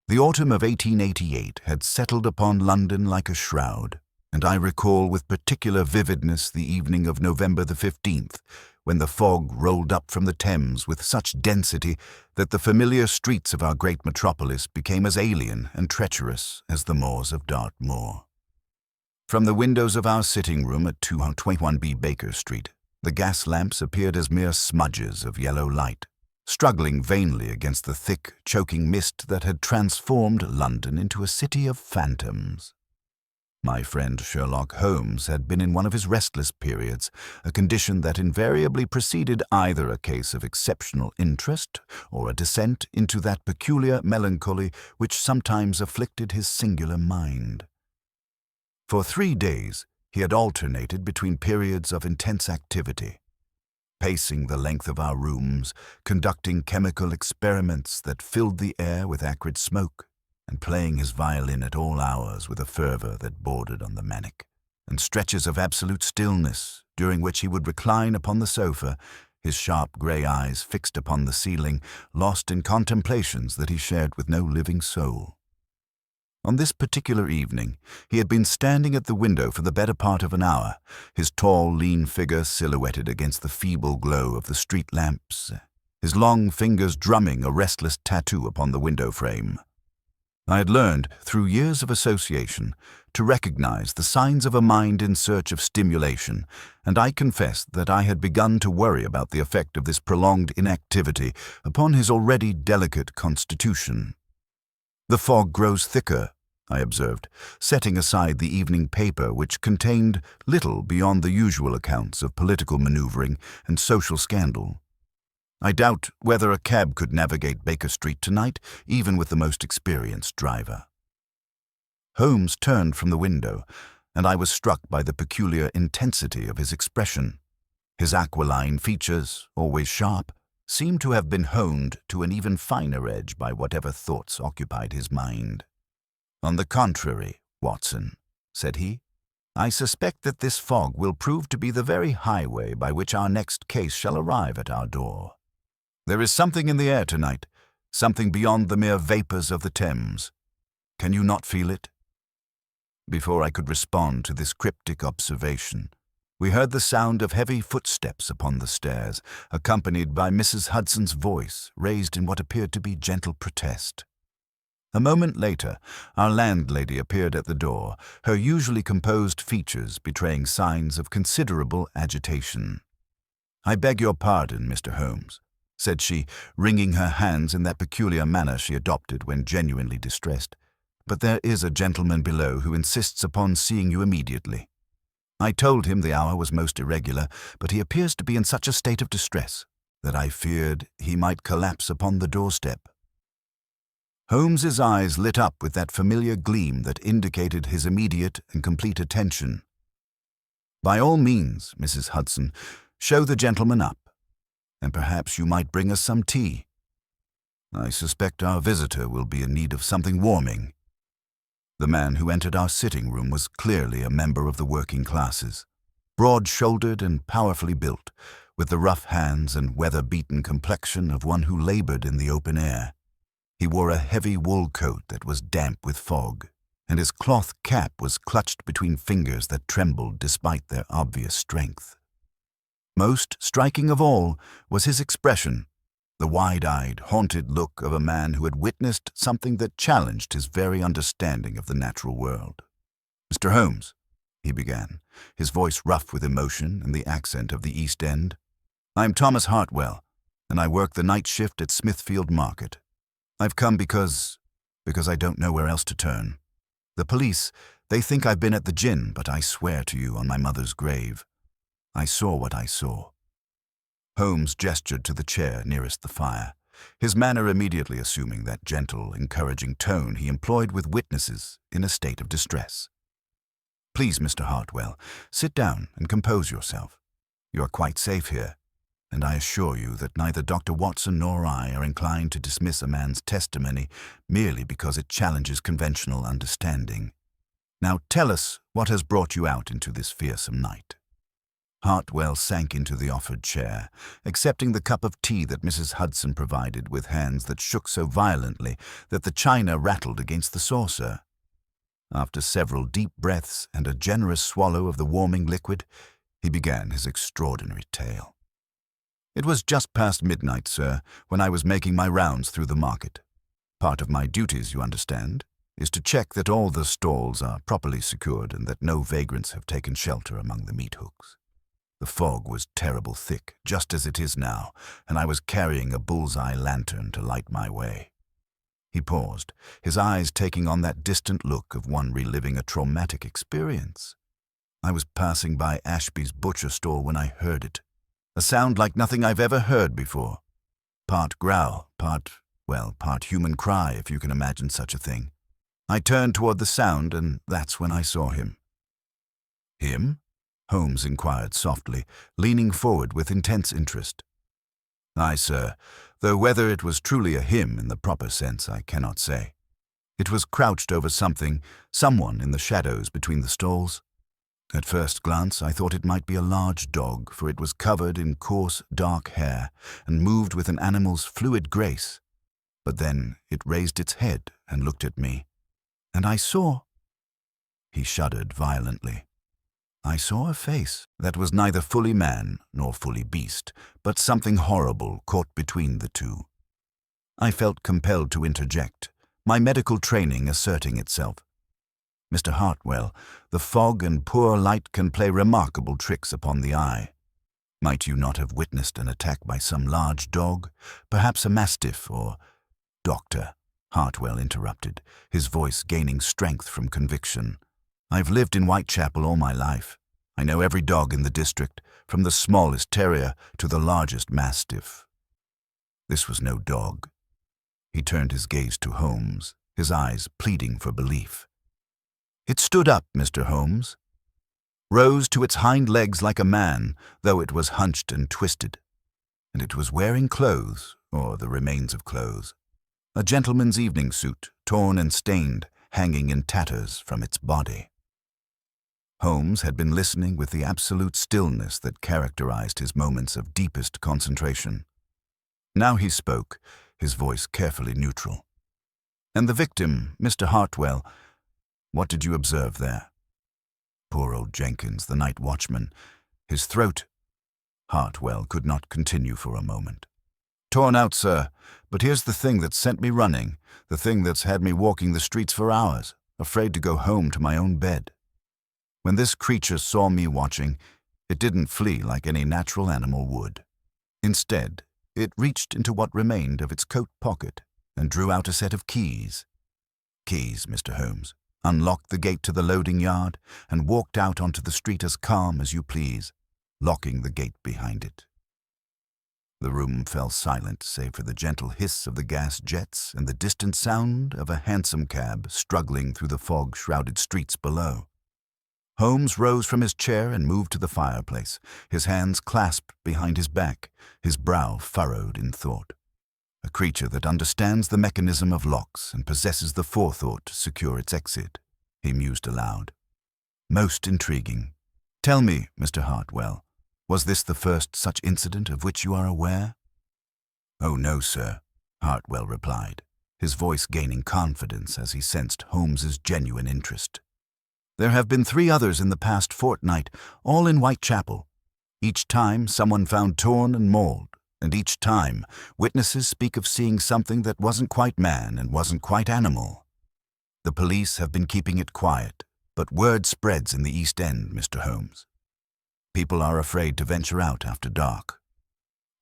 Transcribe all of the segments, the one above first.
The autumn of 1888 had settled upon London like a shroud, and I recall with particular vividness the evening of November the 15th, when the fog rolled up from the Thames with such density that the familiar streets of our great metropolis became as alien and treacherous as the moors of Dartmoor. From the windows of our sitting room at 221B Baker Street, the gas lamps appeared as mere smudges of yellow light, struggling vainly against the thick, choking mist that had transformed London into a city of phantoms. My friend Sherlock Holmes had been in one of his restless periods, a condition that invariably preceded either a case of exceptional interest or a descent into that peculiar melancholy which sometimes afflicted his singular mind. For 3 days, he had alternated between periods of intense activity, pacing the length of our rooms, conducting chemical experiments that filled the air with acrid smoke, and playing his violin at all hours with a fervor that bordered on the manic, and stretches of absolute stillness, during which he would recline upon the sofa, his sharp grey eyes fixed upon the ceiling, lost in contemplations that he shared with no living soul. On this particular evening, he had been standing at the window for the better part of an hour, his tall, lean figure silhouetted against the feeble glow of the street lamps, his long fingers drumming a restless tattoo upon the window frame. I had learned, through years of association, to recognize the signs of a mind in search of stimulation, and I confessed that I had begun to worry about the effect of this prolonged inactivity upon his already delicate constitution. "The fog grows thicker," I observed, setting aside the evening paper which contained little beyond the usual accounts of political maneuvering and social scandal. "I doubt whether a cab could navigate Baker Street tonight, even with the most experienced driver." Holmes turned from the window, and I was struck by the peculiar intensity of his expression. His aquiline features, always sharp, seemed to have been honed to an even finer edge by whatever thoughts occupied his mind. "On the contrary, Watson," said he, "I suspect that this fog will prove to be the very highway by which our next case shall arrive at our door. There is something in the air tonight, something beyond the mere vapors of the Thames. Can you not feel it?" Before I could respond to this cryptic observation, we heard the sound of heavy footsteps upon the stairs, accompanied by Mrs. Hudson's voice, raised in what appeared to be gentle protest. A moment later, our landlady appeared at the door, her usually composed features betraying signs of considerable agitation. "I beg your pardon, Mr. Holmes," said she, wringing her hands in that peculiar manner she adopted when genuinely distressed, "but there is a gentleman below who insists upon seeing you immediately. I told him the hour was most irregular, but he appears to be in such a state of distress that I feared he might collapse upon the doorstep." Holmes's eyes lit up with that familiar gleam that indicated his immediate and complete attention. "By all means, Mrs. Hudson, show the gentleman up, and perhaps you might bring us some tea. I suspect our visitor will be in need of something warming." The man who entered our sitting room was clearly a member of the working classes, broad-shouldered and powerfully built, with the rough hands and weather-beaten complexion of one who labored in the open air. He wore a heavy wool coat that was damp with fog, and his cloth cap was clutched between fingers that trembled despite their obvious strength. Most striking of all was his expression, the wide-eyed, haunted look of a man who had witnessed something that challenged his very understanding of the natural world. "Mr. Holmes," he began, his voice rough with emotion and the accent of the East End, "I'm Thomas Hartwell, and I work the night shift at Smithfield Market. I've come because I don't know where else to turn. The police, they think I've been at the gin, but I swear to you on my mother's grave, I saw what I saw." Holmes gestured to the chair nearest the fire, his manner immediately assuming that gentle, encouraging tone he employed with witnesses in a state of distress. "Please, Mr. Hartwell, sit down and compose yourself. You are quite safe here, and I assure you that neither Dr. Watson nor I are inclined to dismiss a man's testimony merely because it challenges conventional understanding. Now tell us what has brought you out into this fearsome night." Hartwell sank into the offered chair, accepting the cup of tea that Mrs. Hudson provided with hands that shook so violently that the china rattled against the saucer. After several deep breaths and a generous swallow of the warming liquid, he began his extraordinary tale. It was just past midnight, sir, when I was making my rounds through the market. Part of my duties, you understand, is to check that all the stalls are properly secured and that no vagrants have taken shelter among the meat hooks. The fog was terrible thick, just as it is now, and I was carrying a bull's-eye lantern to light my way. He paused, his eyes taking on that distant look of one reliving a traumatic experience. I was passing by Ashby's butcher store when I heard it. A sound like nothing I've ever heard before. Part growl, part human cry, if you can imagine such a thing. I turned toward the sound, and that's when I saw him. Him? Holmes inquired softly, leaning forward with intense interest. Aye, sir, though whether it was truly a him in the proper sense I cannot say. It was crouched over someone in the shadows between the stalls. At first glance I thought it might be a large dog, for it was covered in coarse, dark hair and moved with an animal's fluid grace. But then it raised its head and looked at me, and I saw— He shuddered violently. I saw a face that was neither fully man nor fully beast, but something horrible caught between the two. I felt compelled to interject, my medical training asserting itself. Mr. Hartwell, the fog and poor light can play remarkable tricks upon the eye. Might you not have witnessed an attack by some large dog, perhaps a mastiff or— Doctor, Hartwell interrupted, his voice gaining strength from conviction. I've lived in Whitechapel all my life. I know every dog in the district, from the smallest terrier to the largest mastiff. This was no dog. He turned his gaze to Holmes, his eyes pleading for belief. It stood up, Mr. Holmes. Rose to its hind legs like a man, though it was hunched and twisted. And it was wearing clothes, or the remains of clothes. A gentleman's evening suit, torn and stained, hanging in tatters from its body. Holmes had been listening with the absolute stillness that characterized his moments of deepest concentration. Now he spoke, his voice carefully neutral. And the victim, Mr. Hartwell, what did you observe there? Poor old Jenkins, the night watchman, his throat— Hartwell could not continue for a moment. Torn out, sir, but here's the thing that sent me running, the thing that's had me walking the streets for hours, afraid to go home to my own bed. When this creature saw me watching, it didn't flee like any natural animal would. Instead, it reached into what remained of its coat pocket and drew out a set of keys. Keys, Mr. Holmes, unlocked the gate to the loading yard and walked out onto the street as calm as you please, locking the gate behind it. The room fell silent save for the gentle hiss of the gas jets and the distant sound of a hansom cab struggling through the fog-shrouded streets below. Holmes rose from his chair and moved to the fireplace, his hands clasped behind his back, his brow furrowed in thought. A creature that understands the mechanism of locks and possesses the forethought to secure its exit, he mused aloud. Most intriguing. Tell me, Mr. Hartwell, was this the first such incident of which you are aware? Oh, no, sir, Hartwell replied, his voice gaining confidence as he sensed Holmes's genuine interest. There have been 3 others in the past fortnight, all in Whitechapel. Each time someone found torn and mauled, and each time witnesses speak of seeing something that wasn't quite man and wasn't quite animal. The police have been keeping it quiet, but word spreads in the East End, Mr. Holmes. People are afraid to venture out after dark.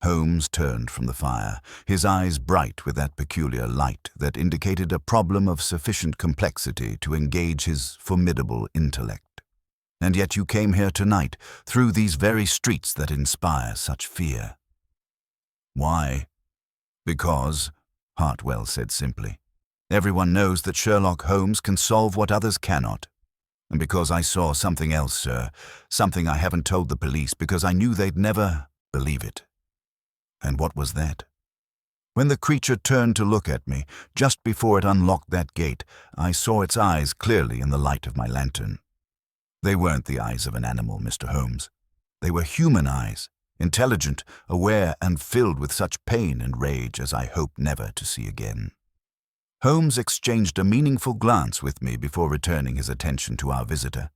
Holmes turned from the fire, his eyes bright with that peculiar light that indicated a problem of sufficient complexity to engage his formidable intellect. And yet you came here tonight, through these very streets that inspire such fear. Why? Because, Hartwell said simply, everyone knows that Sherlock Holmes can solve what others cannot. And because I saw something else, sir, something I haven't told the police because I knew they'd never believe it. And what was that? When the creature turned to look at me, just before it unlocked that gate, I saw its eyes clearly in the light of my lantern. They weren't the eyes of an animal, Mr. Holmes. They were human eyes, intelligent, aware, and filled with such pain and rage as I hope never to see again. Holmes exchanged a meaningful glance with me before returning his attention to our visitor.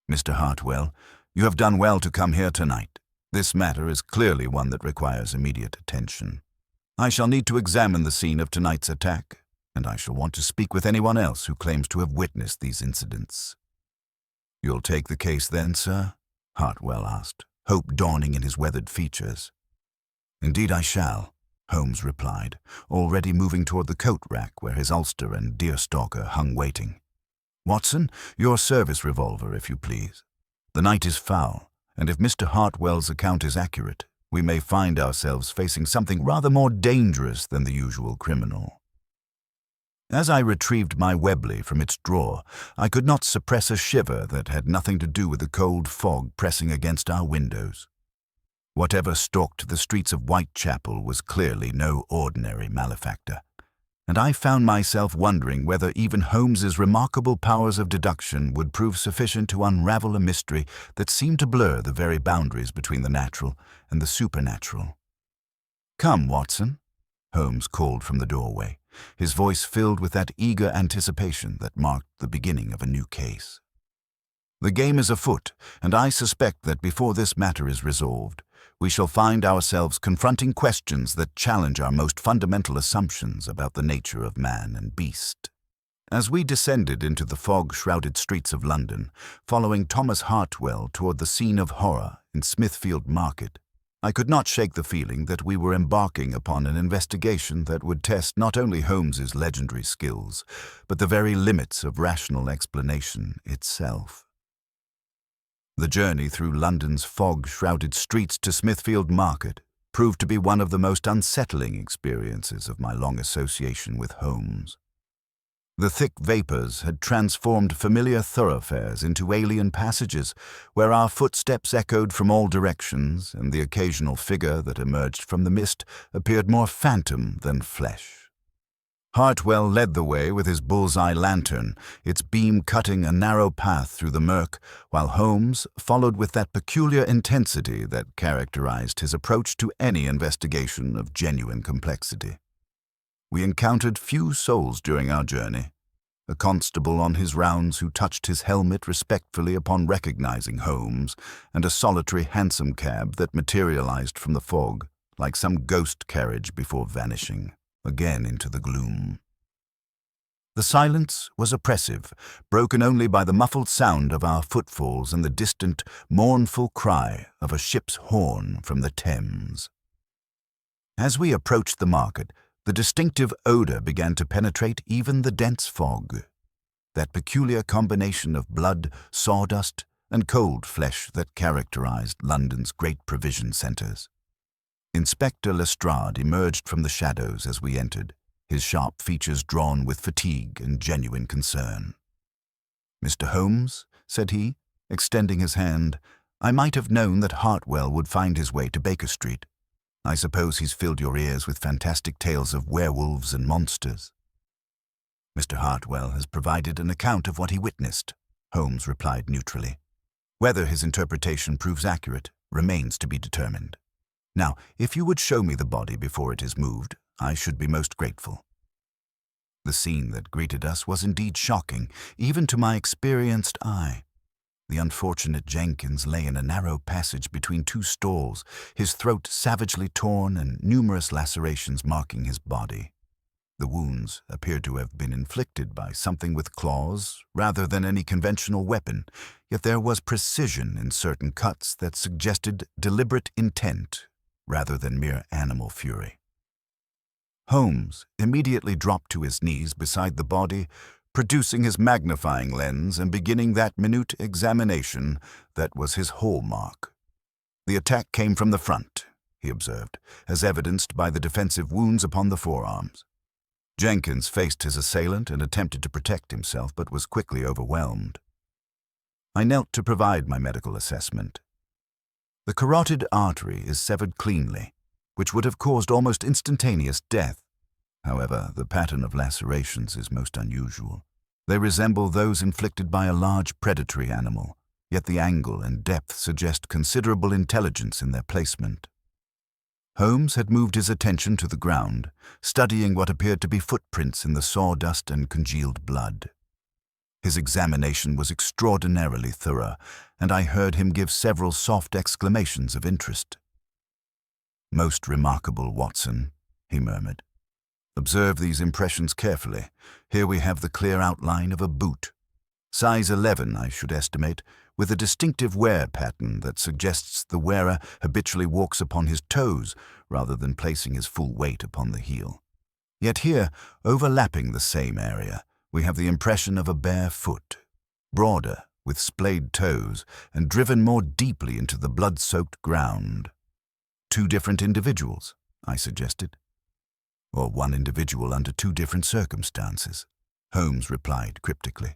"Mr. Hartwell, you have done well to come here tonight. This matter is clearly one that requires immediate attention. I shall need to examine the scene of tonight's attack, and I shall want to speak with anyone else who claims to have witnessed these incidents." "You'll take the case then, sir?" Hartwell asked, hope dawning in his weathered features. "Indeed I shall," Holmes replied, already moving toward the coat rack where his ulster and deerstalker hung waiting. "Watson, your service revolver, if you please. The night is foul, and if Mr. Hartwell's account is accurate, we may find ourselves facing something rather more dangerous than the usual criminal." As I retrieved my Webley from its drawer, I could not suppress a shiver that had nothing to do with the cold fog pressing against our windows. Whatever stalked the streets of Whitechapel was clearly no ordinary malefactor, and I found myself wondering whether even Holmes's remarkable powers of deduction would prove sufficient to unravel a mystery that seemed to blur the very boundaries between the natural and the supernatural. "Come, Watson," Holmes called from the doorway, his voice filled with that eager anticipation that marked the beginning of a new case. "The game is afoot, and I suspect that before this matter is resolved, we shall find ourselves confronting questions that challenge our most fundamental assumptions about the nature of man and beast." As we descended into the fog-shrouded streets of London, following Thomas Hartwell toward the scene of horror in Smithfield Market, I could not shake the feeling that we were embarking upon an investigation that would test not only Holmes's legendary skills, but the very limits of rational explanation itself. The journey through London's fog-shrouded streets to Smithfield Market proved to be one of the most unsettling experiences of my long association with Holmes. The thick vapors had transformed familiar thoroughfares into alien passages where our footsteps echoed from all directions and the occasional figure that emerged from the mist appeared more phantom than flesh. Hartwell led the way with his bull's-eye lantern, its beam cutting a narrow path through the murk, while Holmes followed with that peculiar intensity that characterized his approach to any investigation of genuine complexity. We encountered few souls during our journey. A constable on his rounds who touched his helmet respectfully upon recognizing Holmes, and a solitary hansom cab that materialized from the fog, like some ghost carriage before vanishing again into the gloom. The silence was oppressive, broken only by the muffled sound of our footfalls and the distant, mournful cry of a ship's horn from the Thames. As we approached the market, the distinctive odor began to penetrate even the dense fog, that peculiar combination of blood, sawdust, and cold flesh that characterized London's great provision centers. Inspector Lestrade emerged from the shadows as we entered, his sharp features drawn with fatigue and genuine concern. "Mr. Holmes," said he, extending his hand, "I might have known that Hartwell would find his way to Baker Street. I suppose he's filled your ears with fantastic tales of werewolves and monsters." "Mr. Hartwell has provided an account of what he witnessed," Holmes replied neutrally. "Whether his interpretation proves accurate remains to be determined. Now, if you would show me the body before it is moved, I should be most grateful." The scene that greeted us was indeed shocking, even to my experienced eye. The unfortunate Jenkins lay in a narrow passage between two stalls, his throat savagely torn and numerous lacerations marking his body. The wounds appeared to have been inflicted by something with claws rather than any conventional weapon, yet there was precision in certain cuts that suggested deliberate intent rather than mere animal fury. Holmes immediately dropped to his knees beside the body, producing his magnifying lens and beginning that minute examination that was his hallmark. "The attack came from the front," he observed, as evidenced by the defensive wounds upon the forearms. Jenkins faced his assailant and attempted to protect himself, but was quickly overwhelmed. I knelt to provide my medical assessment. The carotid artery is severed cleanly, which would have caused almost instantaneous death. However, the pattern of lacerations is most unusual. They resemble those inflicted by a large predatory animal, yet the angle and depth suggest considerable intelligence in their placement. Holmes had moved his attention to the ground, studying what appeared to be footprints in the sawdust and congealed blood. His examination was extraordinarily thorough, and I heard him give several soft exclamations of interest. "Most remarkable, Watson," he murmured. "Observe these impressions carefully. Here we have the clear outline of a boot. Size 11, I should estimate, with a distinctive wear pattern that suggests the wearer habitually walks upon his toes rather than placing his full weight upon the heel. Yet here, overlapping the same area, we have the impression of a bare foot, broader, with splayed toes, and driven more deeply into the blood-soaked ground." "Two different individuals," I suggested. "Or one individual under two different circumstances," Holmes replied cryptically.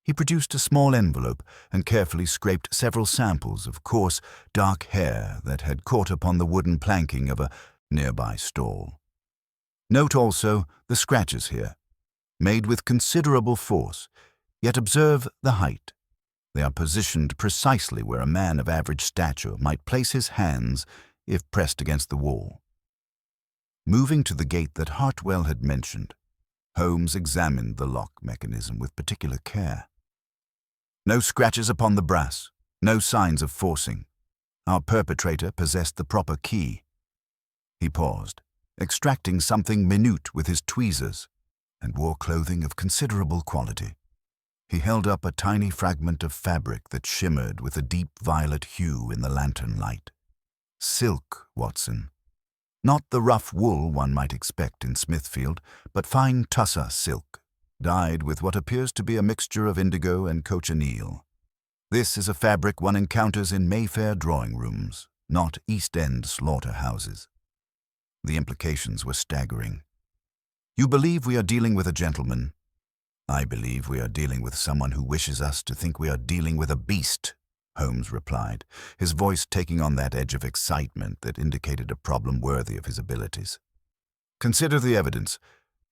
He produced a small envelope and carefully scraped several samples of coarse, dark hair that had caught upon the wooden planking of a nearby stall. "Note also the scratches here, made with considerable force, yet observe the height. They are positioned precisely where a man of average stature might place his hands if pressed against the wall." Moving to the gate that Hartwell had mentioned, Holmes examined the lock mechanism with particular care. "No scratches upon the brass, no signs of forcing. Our perpetrator possessed the proper key." He paused, extracting something minute with his tweezers, and wore clothing of considerable quality. He held up a tiny fragment of fabric that shimmered with a deep violet hue in the lantern light. "Silk, Watson. Not the rough wool one might expect in Smithfield, but fine tussa silk, dyed with what appears to be a mixture of indigo and cochineal. This is a fabric one encounters in Mayfair drawing rooms, not East End slaughterhouses." The implications were staggering. "You believe we are dealing with a gentleman?" "I believe we are dealing with someone who wishes us to think we are dealing with a beast," Holmes replied, his voice taking on that edge of excitement that indicated a problem worthy of his abilities. "Consider the evidence.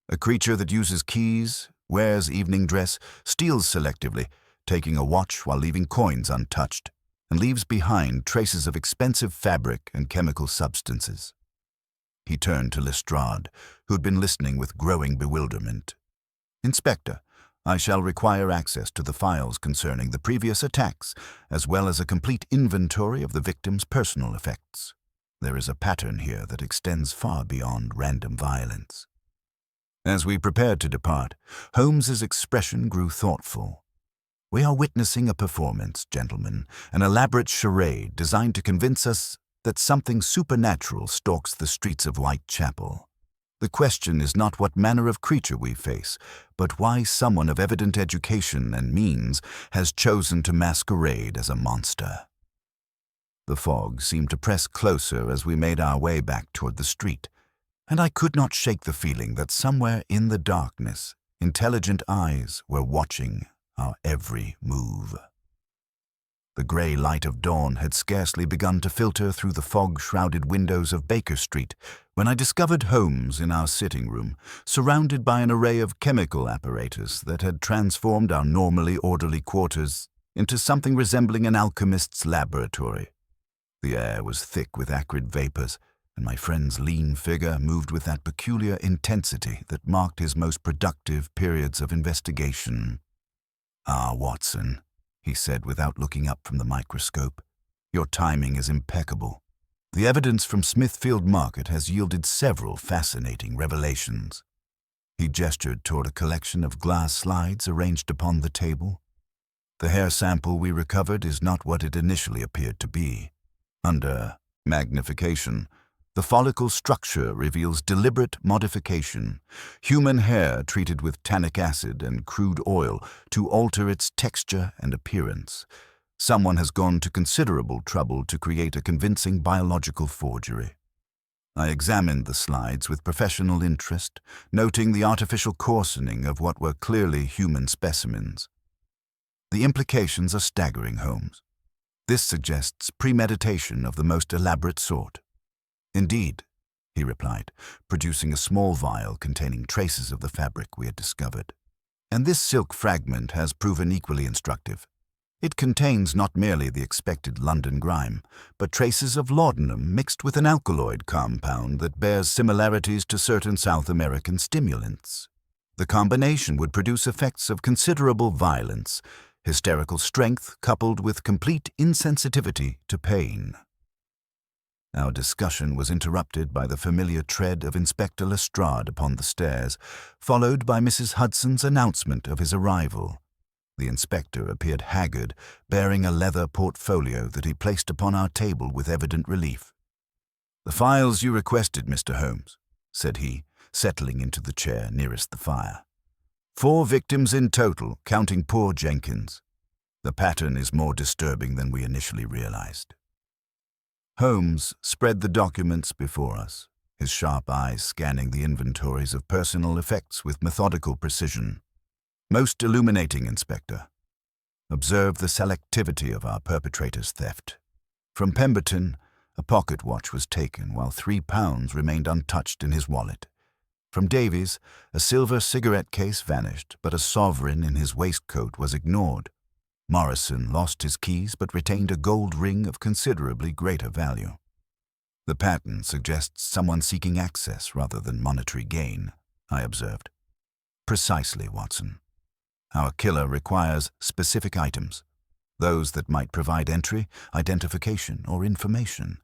A creature that uses keys, wears evening dress, steals selectively, taking a watch while leaving coins untouched, and leaves behind traces of expensive fabric and chemical substances." He turned to Lestrade, who had been listening with growing bewilderment. "Inspector, I shall require access to the files concerning the previous attacks, as well as a complete inventory of the victim's personal effects. There is a pattern here that extends far beyond random violence." As we prepared to depart, Holmes's expression grew thoughtful. "We are witnessing a performance, gentlemen, an elaborate charade designed to convince us that something supernatural stalks the streets of Whitechapel. The question is not what manner of creature we face, but why someone of evident education and means has chosen to masquerade as a monster." The fog seemed to press closer as we made our way back toward the street, and I could not shake the feeling that somewhere in the darkness, intelligent eyes were watching our every move. The grey light of dawn had scarcely begun to filter through the fog-shrouded windows of Baker Street when I discovered Holmes in our sitting room, surrounded by an array of chemical apparatus that had transformed our normally orderly quarters into something resembling an alchemist's laboratory. The air was thick with acrid vapors, and my friend's lean figure moved with that peculiar intensity that marked his most productive periods of investigation. "Ah, Watson," he said without looking up from the microscope, "your timing is impeccable. The evidence from Smithfield Market has yielded several fascinating revelations." He gestured toward a collection of glass slides arranged upon the table. "The hair sample we recovered is not what it initially appeared to be. Under magnification, the follicle structure reveals deliberate modification, human hair treated with tannic acid and crude oil to alter its texture and appearance. Someone has gone to considerable trouble to create a convincing biological forgery." I examined the slides with professional interest, noting the artificial coarsening of what were clearly human specimens. "The implications are staggering, Holmes. This suggests premeditation of the most elaborate sort." "Indeed," he replied, producing a small vial containing traces of the fabric we had discovered. "And this silk fragment has proven equally instructive. It contains not merely the expected London grime, but traces of laudanum mixed with an alkaloid compound that bears similarities to certain South American stimulants. The combination would produce effects of considerable violence, hysterical strength coupled with complete insensitivity to pain. Our discussion was interrupted by the familiar tread of Inspector Lestrade upon the stairs, followed by Mrs. Hudson's announcement of his arrival. The inspector appeared haggard, bearing a leather portfolio that he placed upon our table with evident relief. "The files you requested, Mr. Holmes," said he, settling into the chair nearest the fire. "4 victims in total, counting poor Jenkins. The pattern is more disturbing than we initially realized." Holmes spread the documents before us, his sharp eyes scanning the inventories of personal effects with methodical precision. "Most illuminating, Inspector. Observe the selectivity of our perpetrator's theft. From Pemberton, a pocket watch was taken while £3 remained untouched in his wallet. From Davies, a silver cigarette case vanished, but a sovereign in his waistcoat was ignored. Morrison lost his keys but retained a gold ring of considerably greater value. The pattern suggests someone seeking access rather than monetary gain," I observed. "Precisely, Watson. Our killer requires specific items, those that might provide entry, identification, or information.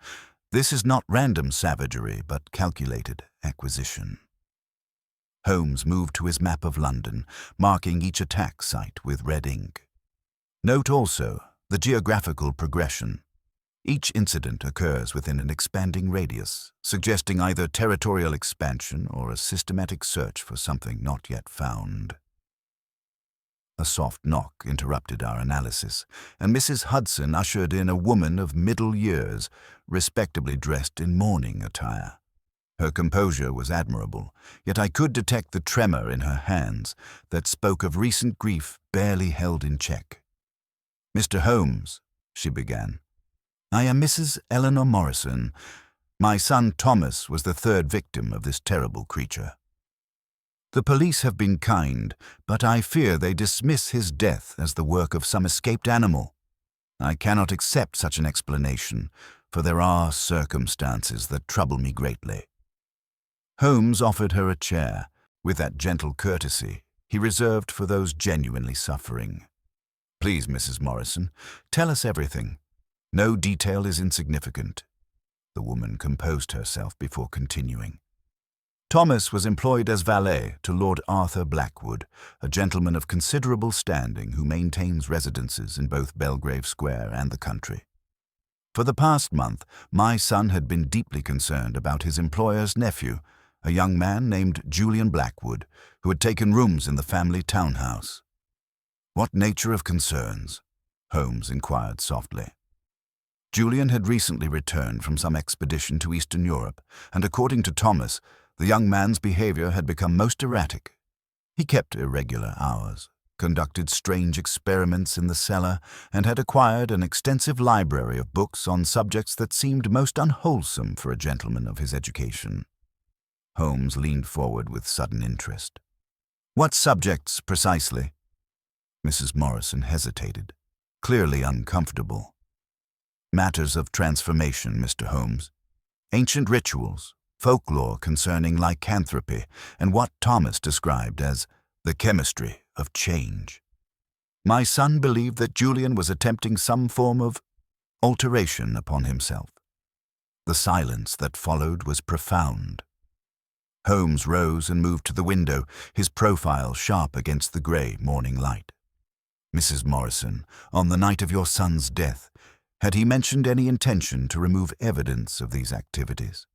This is not random savagery, but calculated acquisition." Holmes moved to his map of London, marking each attack site with red ink. "Note also the geographical progression. Each incident occurs within an expanding radius, suggesting either territorial expansion or a systematic search for something not yet found." A soft knock interrupted our analysis, and Mrs. Hudson ushered in a woman of middle years, respectably dressed in mourning attire. Her composure was admirable, yet I could detect the tremor in her hands that spoke of recent grief barely held in check. "Mr. Holmes," she began, "I am Mrs. Eleanor Morrison. My son Thomas was the 3rd victim of this terrible creature. The police have been kind, but I fear they dismiss his death as the work of some escaped animal. I cannot accept such an explanation, for there are circumstances that trouble me greatly." Holmes offered her a chair, with that gentle courtesy he reserved for those genuinely suffering. "Please, Mrs. Morrison, tell us everything. No detail is insignificant." The woman composed herself before continuing. "Thomas was employed as valet to Lord Arthur Blackwood, a gentleman of considerable standing who maintains residences in both Belgrave Square and the country. For the past month, my son had been deeply concerned about his employer's nephew, a young man named Julian Blackwood, who had taken rooms in the family townhouse." "What nature of concerns?" Holmes inquired softly. "Julian had recently returned from some expedition to Eastern Europe, and according to Thomas, the young man's behavior had become most erratic. He kept irregular hours, conducted strange experiments in the cellar, and had acquired an extensive library of books on subjects that seemed most unwholesome for a gentleman of his education." Holmes leaned forward with sudden interest. "What subjects, precisely?" Mrs. Morrison hesitated, clearly uncomfortable. "Matters of transformation, Mr. Holmes. Ancient rituals, folklore concerning lycanthropy, and what Thomas described as the chemistry of change. My son believed that Julian was attempting some form of alteration upon himself. The silence that followed was profound." Holmes rose and moved to the window, his profile sharp against the grey morning light. "Mrs. Morrison, on the night of your son's death, had he mentioned any intention to remove evidence of these activities?"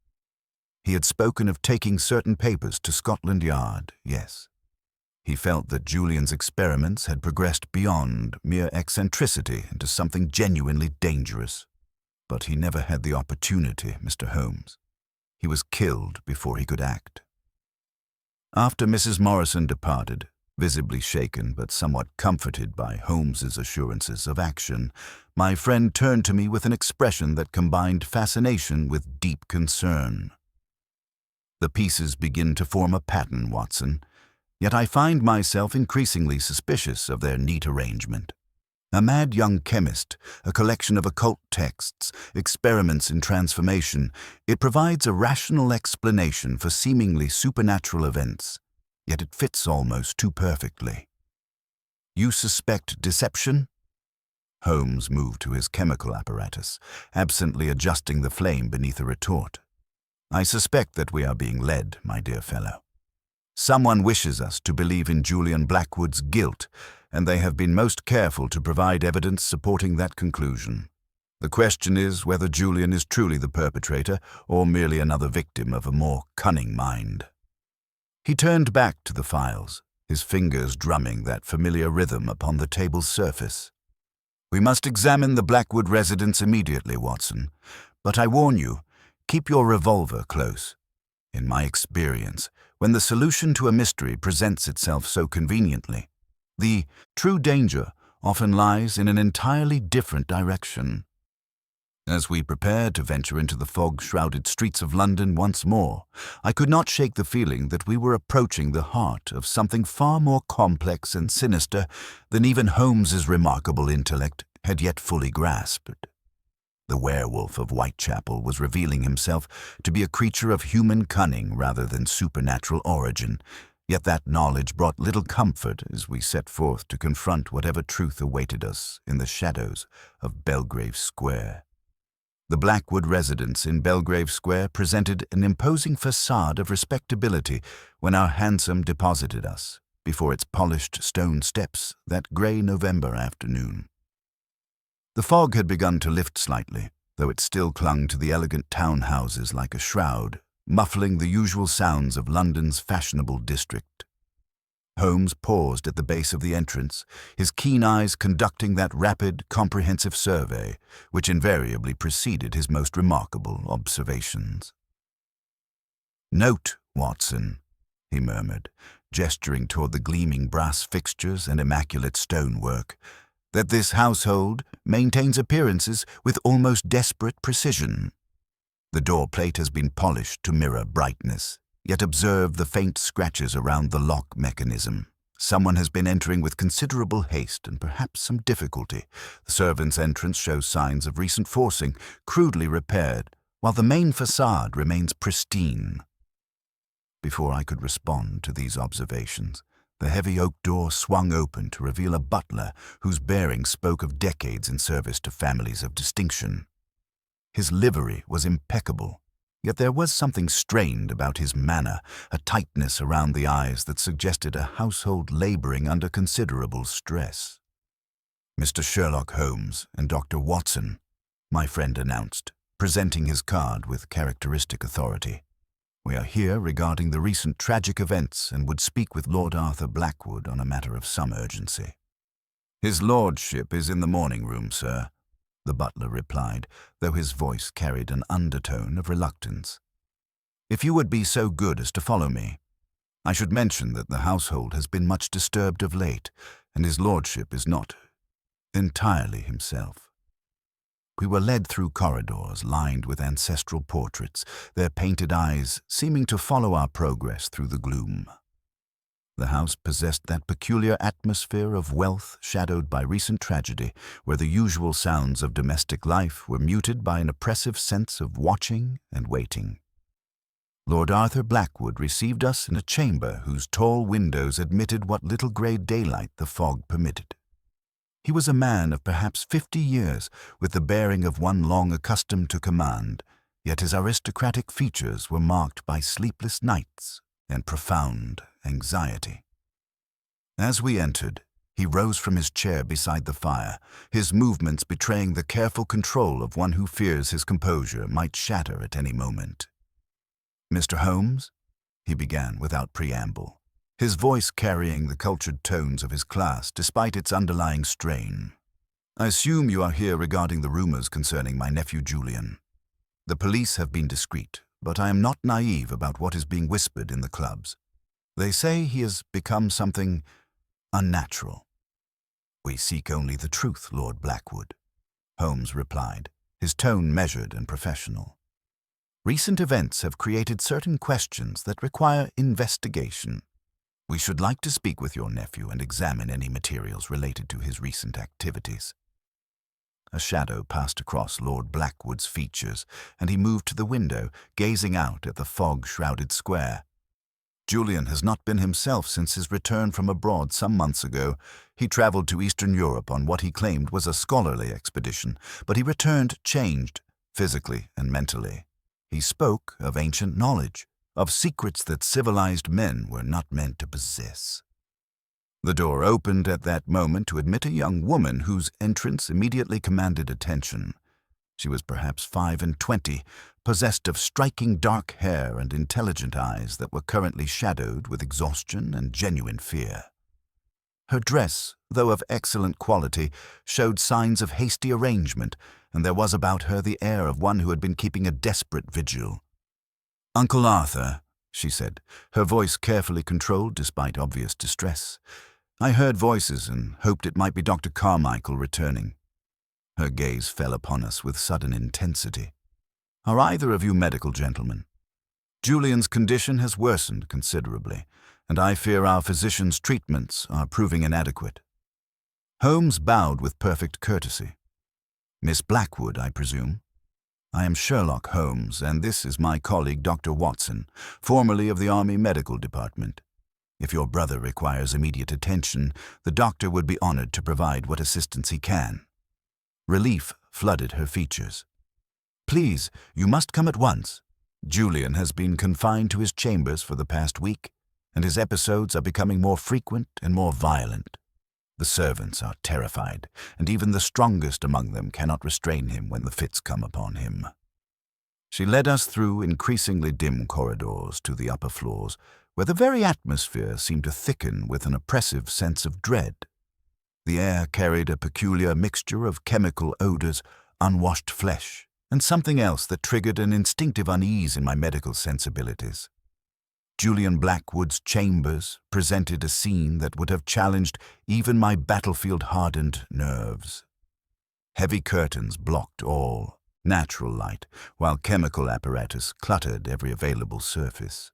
"He had spoken of taking certain papers to Scotland Yard, yes. He felt that Julian's experiments had progressed beyond mere eccentricity into something genuinely dangerous. But he never had the opportunity, Mr. Holmes. He was killed before he could act." After Mrs. Morrison departed, visibly shaken but somewhat comforted by Holmes's assurances of action, my friend turned to me with an expression that combined fascination with deep concern. "The pieces begin to form a pattern, Watson, yet I find myself increasingly suspicious of their neat arrangement. A mad young chemist, a collection of occult texts, experiments in transformation, it provides a rational explanation for seemingly supernatural events, yet it fits almost too perfectly. You suspect deception? Holmes moved to his chemical apparatus, absently adjusting the flame beneath a retort. I suspect that we are being led, my dear fellow. Someone wishes us to believe in Julian Blackwood's guilt, and they have been most careful to provide evidence supporting that conclusion. The question is whether Julian is truly the perpetrator or merely another victim of a more cunning mind. He turned back to the files, his fingers drumming that familiar rhythm upon the table's surface. We must examine the Blackwood residence immediately, Watson, but I warn you, keep your revolver close. In my experience, when the solution to a mystery presents itself so conveniently, the true danger often lies in an entirely different direction. As we prepared to venture into the fog-shrouded streets of London once more, I could not shake the feeling that we were approaching the heart of something far more complex and sinister than even Holmes's remarkable intellect had yet fully grasped. The werewolf of Whitechapel was revealing himself to be a creature of human cunning rather than supernatural origin, yet that knowledge brought little comfort as we set forth to confront whatever truth awaited us in the shadows of Belgrave Square. The Blackwood residence in Belgrave Square presented an imposing facade of respectability when our hansom deposited us before its polished stone steps that grey November afternoon. The fog had begun to lift slightly, though it still clung to the elegant townhouses like a shroud, muffling the usual sounds of London's fashionable district. Holmes paused at the base of the entrance, his keen eyes conducting that rapid, comprehensive survey which invariably preceded his most remarkable observations. "Note, Watson," he murmured, gesturing toward the gleaming brass fixtures and immaculate stonework, "that this household maintains appearances with almost desperate precision. The door plate has been polished to mirror brightness, yet observe the faint scratches around the lock mechanism. Someone has been entering with considerable haste and perhaps some difficulty. The servant's entrance shows signs of recent forcing, crudely repaired, while the main facade remains pristine." Before I could respond to these observations, the heavy oak door swung open to reveal a butler whose bearing spoke of decades in service to families of distinction. His livery was impeccable, yet there was something strained about his manner, a tightness around the eyes that suggested a household laboring under considerable stress. "Mr. Sherlock Holmes and Dr. Watson," my friend announced, presenting his card with characteristic authority. "We are here regarding the recent tragic events and would speak with Lord Arthur Blackwood on a matter of some urgency." "His lordship is in the morning room, sir," the butler replied, though his voice carried an undertone of reluctance. "If you would be so good as to follow me. I should mention that the household has been much disturbed of late, and his lordship is not entirely himself." We were led through corridors lined with ancestral portraits, their painted eyes seeming to follow our progress through the gloom. The house possessed that peculiar atmosphere of wealth shadowed by recent tragedy, where the usual sounds of domestic life were muted by an oppressive sense of watching and waiting. Lord Arthur Blackwood received us in a chamber whose tall windows admitted what little grey daylight the fog permitted. He was a man of perhaps 50 years, with the bearing of one long accustomed to command, yet his aristocratic features were marked by sleepless nights and profound anxiety. As we entered, he rose from his chair beside the fire, his movements betraying the careful control of one who fears his composure might shatter at any moment. "Mr. Holmes," he began without preamble, his voice carrying the cultured tones of his class despite its underlying strain, "I assume you are here regarding the rumors concerning my nephew Julian. The police have been discreet, but I am not naive about what is being whispered in the clubs. They say he has become something unnatural." "We seek only the truth, Lord Blackwood," Holmes replied, his tone measured and professional. "Recent events have created certain questions that require investigation. We should like to speak with your nephew and examine any materials related to his recent activities. A shadow passed across Lord Blackwood's features, and he moved to the window, gazing out at the fog-shrouded square. Julian has not been himself since his return from abroad some months ago. He travelled to Eastern Europe on what he claimed was a scholarly expedition, but he returned changed, physically and mentally. He spoke of ancient knowledge, of secrets that civilized men were not meant to possess. The door opened at that moment to admit a young woman whose entrance immediately commanded attention. She was perhaps 25, possessed of striking dark hair and intelligent eyes that were currently shadowed with exhaustion and genuine fear. Her dress, though of excellent quality, showed signs of hasty arrangement, and there was about her the air of one who had been keeping a desperate vigil. "Uncle Arthur," she said, her voice carefully controlled despite obvious distress. "I heard voices and hoped it might be Dr. Carmichael returning." Her gaze fell upon us with sudden intensity. "Are either of you medical gentlemen? Julian's condition has worsened considerably, and I fear our physician's treatments are proving inadequate." Holmes bowed with perfect courtesy. "Miss Blackwood, I presume? I am Sherlock Holmes, and this is my colleague Dr. Watson, formerly of the Army Medical Department. If your brother requires immediate attention, the doctor would be honored to provide what assistance he can." Relief flooded her features. "Please, you must come at once. Julian has been confined to his chambers for the past week, and his episodes are becoming more frequent and more violent. The servants are terrified, and even the strongest among them cannot restrain him when the fits come upon him." She led us through increasingly dim corridors to the upper floors, where the very atmosphere seemed to thicken with an oppressive sense of dread. The air carried a peculiar mixture of chemical odors, unwashed flesh, and something else that triggered an instinctive unease in my medical sensibilities. Julian Blackwood's chambers presented a scene that would have challenged even my battlefield-hardened nerves. Heavy curtains blocked all natural light, while chemical apparatus cluttered every available surface.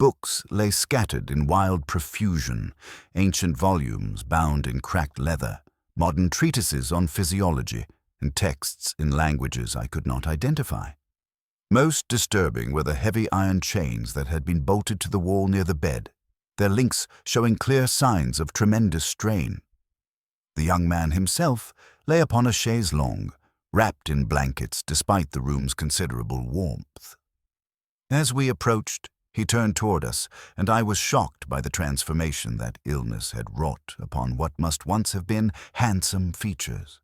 Books lay scattered in wild profusion, ancient volumes bound in cracked leather, modern treatises on physiology, and texts in languages I could not identify. Most disturbing were the heavy iron chains that had been bolted to the wall near the bed, their links showing clear signs of tremendous strain. The young man himself lay upon a chaise longue, wrapped in blankets despite the room's considerable warmth. As we approached, he turned toward us, and I was shocked by the transformation that illness had wrought upon what must once have been handsome features.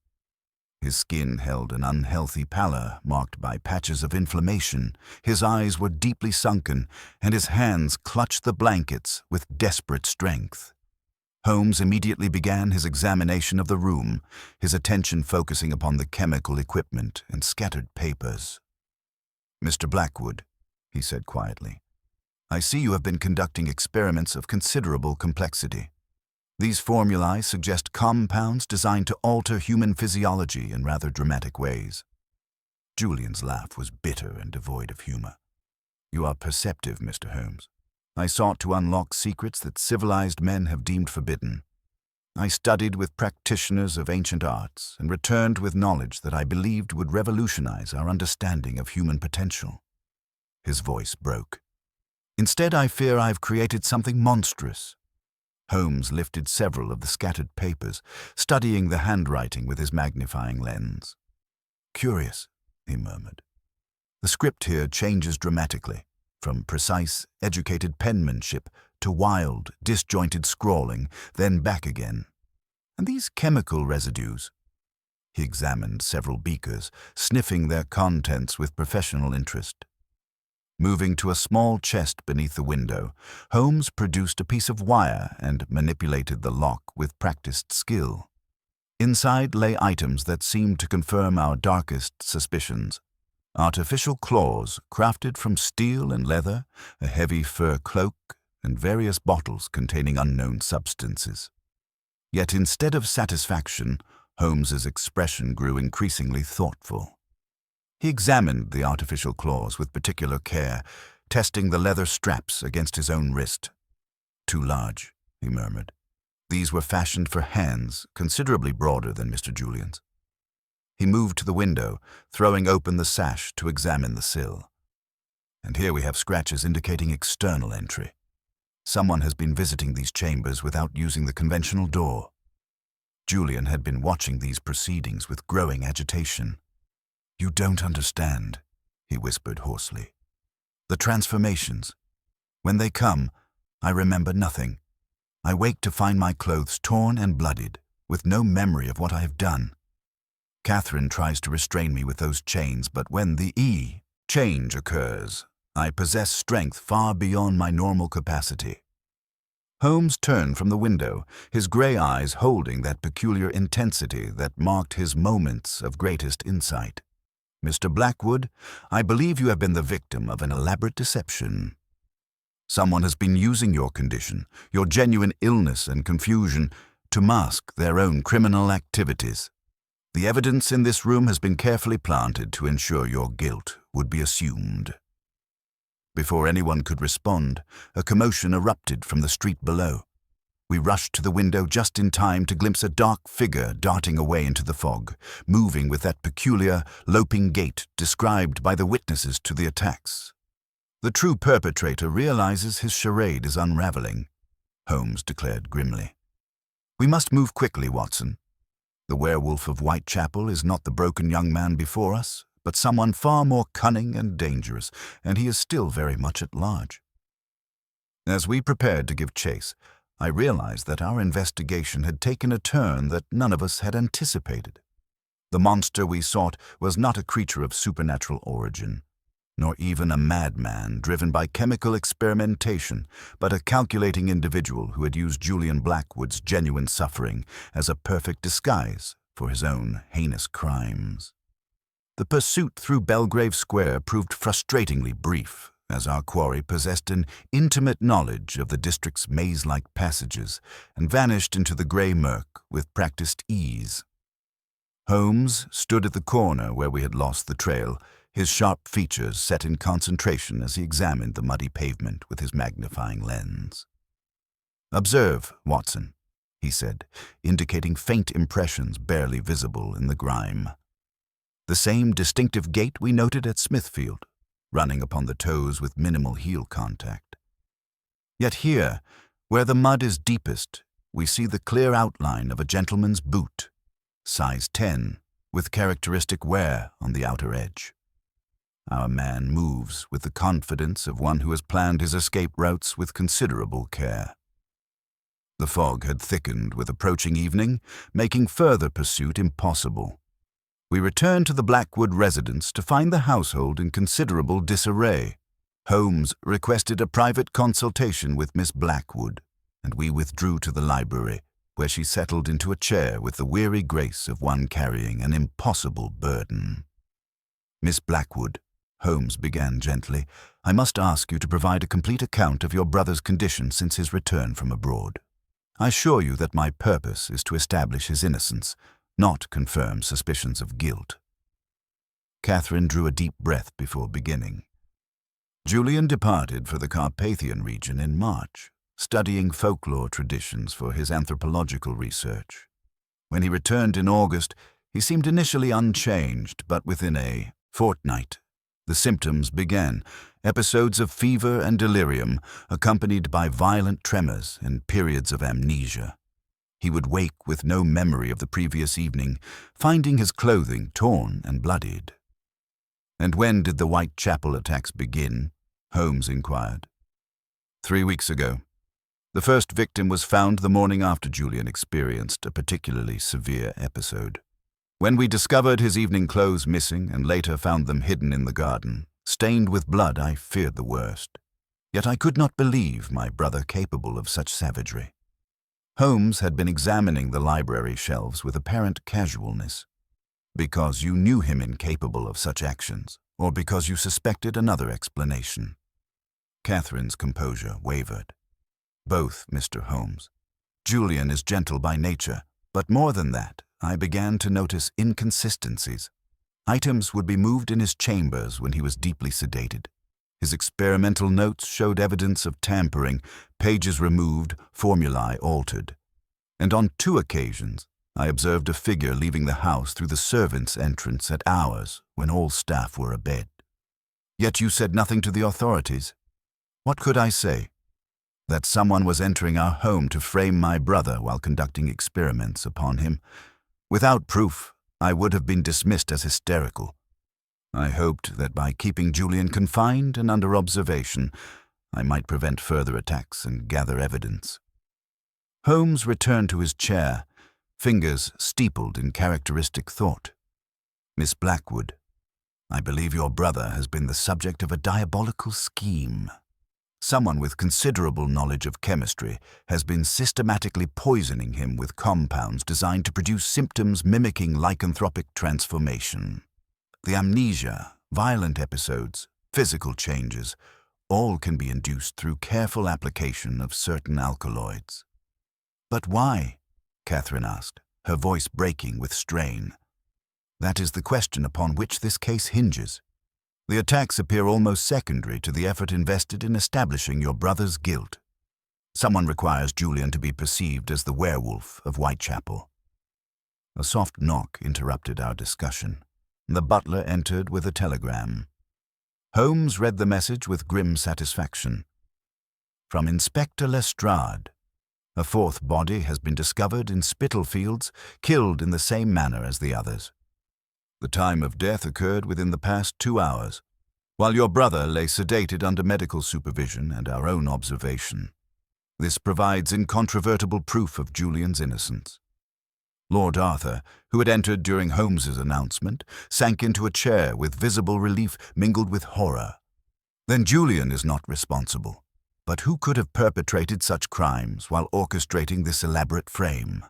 His skin held an unhealthy pallor marked by patches of inflammation, his eyes were deeply sunken, and his hands clutched the blankets with desperate strength. Holmes immediately began his examination of the room, his attention focusing upon the chemical equipment and scattered papers. "Mr. Blackwood," he said quietly, "I see you have been conducting experiments of considerable complexity. These formulae suggest compounds designed to alter human physiology in rather dramatic ways." Julian's laugh was bitter and devoid of humor. "You are perceptive, Mr. Holmes. I sought to unlock secrets that civilized men have deemed forbidden. I studied with practitioners of ancient arts and returned with knowledge that I believed would revolutionize our understanding of human potential." His voice broke. "Instead, I fear I've created something monstrous." Holmes lifted several of the scattered papers, studying the handwriting with his magnifying lens. "Curious," he murmured. "The script here changes dramatically, from precise, educated penmanship to wild, disjointed scrawling, then back again. And these chemical residues—" He examined several beakers, sniffing their contents with professional interest. Moving to a small chest beneath the window, Holmes produced a piece of wire and manipulated the lock with practiced skill. Inside lay items that seemed to confirm our darkest suspicions. Artificial claws crafted from steel and leather, a heavy fur cloak, and various bottles containing unknown substances. Yet instead of satisfaction, Holmes's expression grew increasingly thoughtful. He examined the artificial claws with particular care, testing the leather straps against his own wrist. too large," he murmured. These were fashioned for hands considerably broader than Mr. Julian's. He moved to the window, throwing open the sash to examine the sill. "And here we have scratches indicating external entry. Someone has been visiting these chambers without using the conventional door." Julian had been watching these proceedings with growing agitation. "You don't understand," he whispered hoarsely. "The transformations. When they come, I remember nothing. I wake to find my clothes torn and bloodied, with no memory of what I have done. Catherine tries to restrain me with those chains, but when the change occurs, I possess strength far beyond my normal capacity." Holmes turned from the window, his gray eyes holding that peculiar intensity that marked his moments of greatest insight. "Mr. Blackwood, I believe you have been the victim of an elaborate deception. Someone has been using your condition, your genuine illness and confusion, to mask their own criminal activities. The evidence in this room has been carefully planted to ensure your guilt would be assumed." Before anyone could respond, a commotion erupted from the street below. We rushed to the window just in time to glimpse a dark figure darting away into the fog, moving with that peculiar, loping gait described by the witnesses to the attacks. "The true perpetrator realizes his charade is unraveling," Holmes declared grimly. "We must move quickly, Watson. The werewolf of Whitechapel is not the broken young man before us, but someone far more cunning and dangerous, and he is still very much at large." As we prepared to give chase, I realized that our investigation had taken a turn that none of us had anticipated. The monster we sought was not a creature of supernatural origin, nor even a madman driven by chemical experimentation, but a calculating individual who had used Julian Blackwood's genuine suffering as a perfect disguise for his own heinous crimes. The pursuit through Belgrave Square proved frustratingly brief, as our quarry possessed an intimate knowledge of the district's maze-like passages and vanished into the grey murk with practiced ease. Holmes stood at the corner where we had lost the trail, his sharp features set in concentration as he examined the muddy pavement with his magnifying lens. "Observe, Watson," he said, indicating faint impressions barely visible in the grime. "The same distinctive gait we noted at Smithfield, running upon the toes with minimal heel contact. Yet here, where the mud is deepest, we see the clear outline of a gentleman's boot, size 10, with characteristic wear on the outer edge. Our man moves with the confidence of one who has planned his escape routes with considerable care." The fog had thickened with approaching evening, making further pursuit impossible. We returned to the Blackwood residence to find the household in considerable disarray. Holmes requested a private consultation with Miss Blackwood, and we withdrew to the library, where she settled into a chair with the weary grace of one carrying an impossible burden. "Miss Blackwood," Holmes began gently, "I must ask you to provide a complete account of your brother's condition since his return from abroad. I assure you that my purpose is to establish his innocence, not confirm suspicions of guilt." Catherine drew a deep breath before beginning. "Julian departed for the Carpathian region in March, studying folklore traditions for his anthropological research. When he returned in August, he seemed initially unchanged, but within a fortnight, the symptoms began, episodes of fever and delirium, accompanied by violent tremors and periods of amnesia. He would wake with no memory of the previous evening, finding his clothing torn and bloodied." "And when did the Whitechapel attacks begin?" Holmes inquired. 3 weeks ago. The first victim was found the morning after Julian experienced a particularly severe episode. When we discovered his evening clothes missing and later found them hidden in the garden, stained with blood, I feared the worst. Yet I could not believe my brother capable of such savagery." Holmes had been examining the library shelves with apparent casualness. "Because you knew him incapable of such actions, or because you suspected another explanation?" Catherine's composure wavered. "Both, Mr. Holmes. Julian is gentle by nature, but more than that, I began to notice inconsistencies. Items would be moved in his chambers when he was deeply sedated, His experimental notes showed evidence of tampering, pages removed, formulae altered. And on 2 occasions, I observed a figure leaving the house through the servants' entrance at hours when all staff were abed. Yet you said nothing to the authorities. What could I say? That someone was entering our home to frame my brother while conducting experiments upon him. Without proof, I would have been dismissed as hysterical. I hoped that by keeping Julian confined and under observation, I might prevent further attacks and gather evidence. Holmes returned to his chair, fingers steepled in characteristic thought. Miss Blackwood, I believe your brother has been the subject of a diabolical scheme. Someone with considerable knowledge of chemistry has been systematically poisoning him with compounds designed to produce symptoms mimicking lycanthropic transformation. The amnesia, violent episodes, physical changes, all can be induced through careful application of certain alkaloids. But why? Catherine asked, her voice breaking with strain. That is the question upon which this case hinges. The attacks appear almost secondary to the effort invested in establishing your brother's guilt. Someone requires Julian to be perceived as the werewolf of Whitechapel. A soft knock interrupted our discussion. The butler entered with a telegram. Holmes read the message with grim satisfaction. From Inspector Lestrade. A 4th body has been discovered in Spitalfields, killed in the same manner as the others. The time of death occurred within the past 2 hours, while your brother lay sedated under medical supervision and our own observation. This provides incontrovertible proof of Julian's innocence. Lord Arthur, who had entered during Holmes's announcement, sank into a chair with visible relief mingled with horror. Then Julian is not responsible. But who could have perpetrated such crimes while orchestrating this elaborate frame?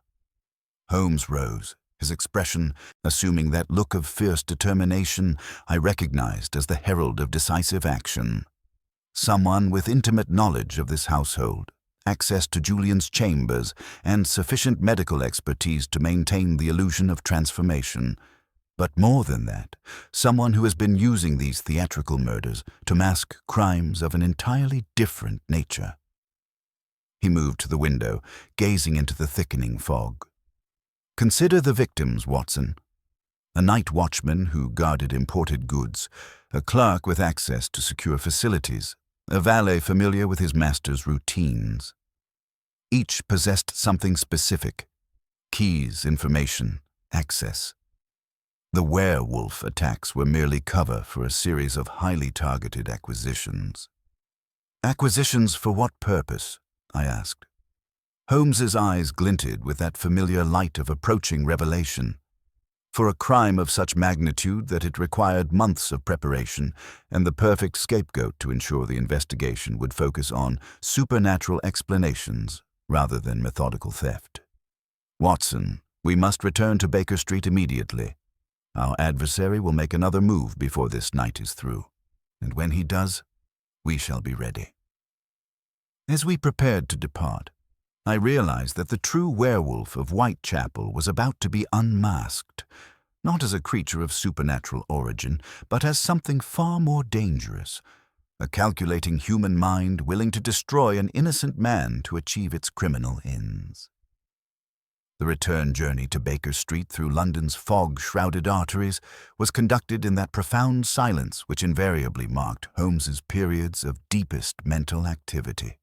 Holmes rose, his expression assuming that look of fierce determination I recognized as the herald of decisive action. Someone with intimate knowledge of this household, access to Julian's chambers, and sufficient medical expertise to maintain the illusion of transformation. But more than that, someone who has been using these theatrical murders to mask crimes of an entirely different nature. He moved to the window, gazing into the thickening fog. Consider the victims, Watson. A night watchman who guarded imported goods, a clerk with access to secure facilities, a valet familiar with his master's routines. Each possessed something specific: keys, information, access. The werewolf attacks were merely cover for a series of highly targeted acquisitions. Acquisitions for what purpose? I asked. Holmes's eyes glinted with that familiar light of approaching revelation. For a crime of such magnitude that it required months of preparation and the perfect scapegoat to ensure the investigation would focus on supernatural explanations rather than methodical theft. Watson, we must return to Baker Street immediately. Our adversary will make another move before this night is through, and when he does, we shall be ready. As we prepared to depart, I realized that the true werewolf of Whitechapel was about to be unmasked, not as a creature of supernatural origin, but as something far more dangerous, a calculating human mind willing to destroy an innocent man to achieve its criminal ends. The return journey to Baker Street through London's fog-shrouded arteries was conducted in that profound silence which invariably marked Holmes's periods of deepest mental activity.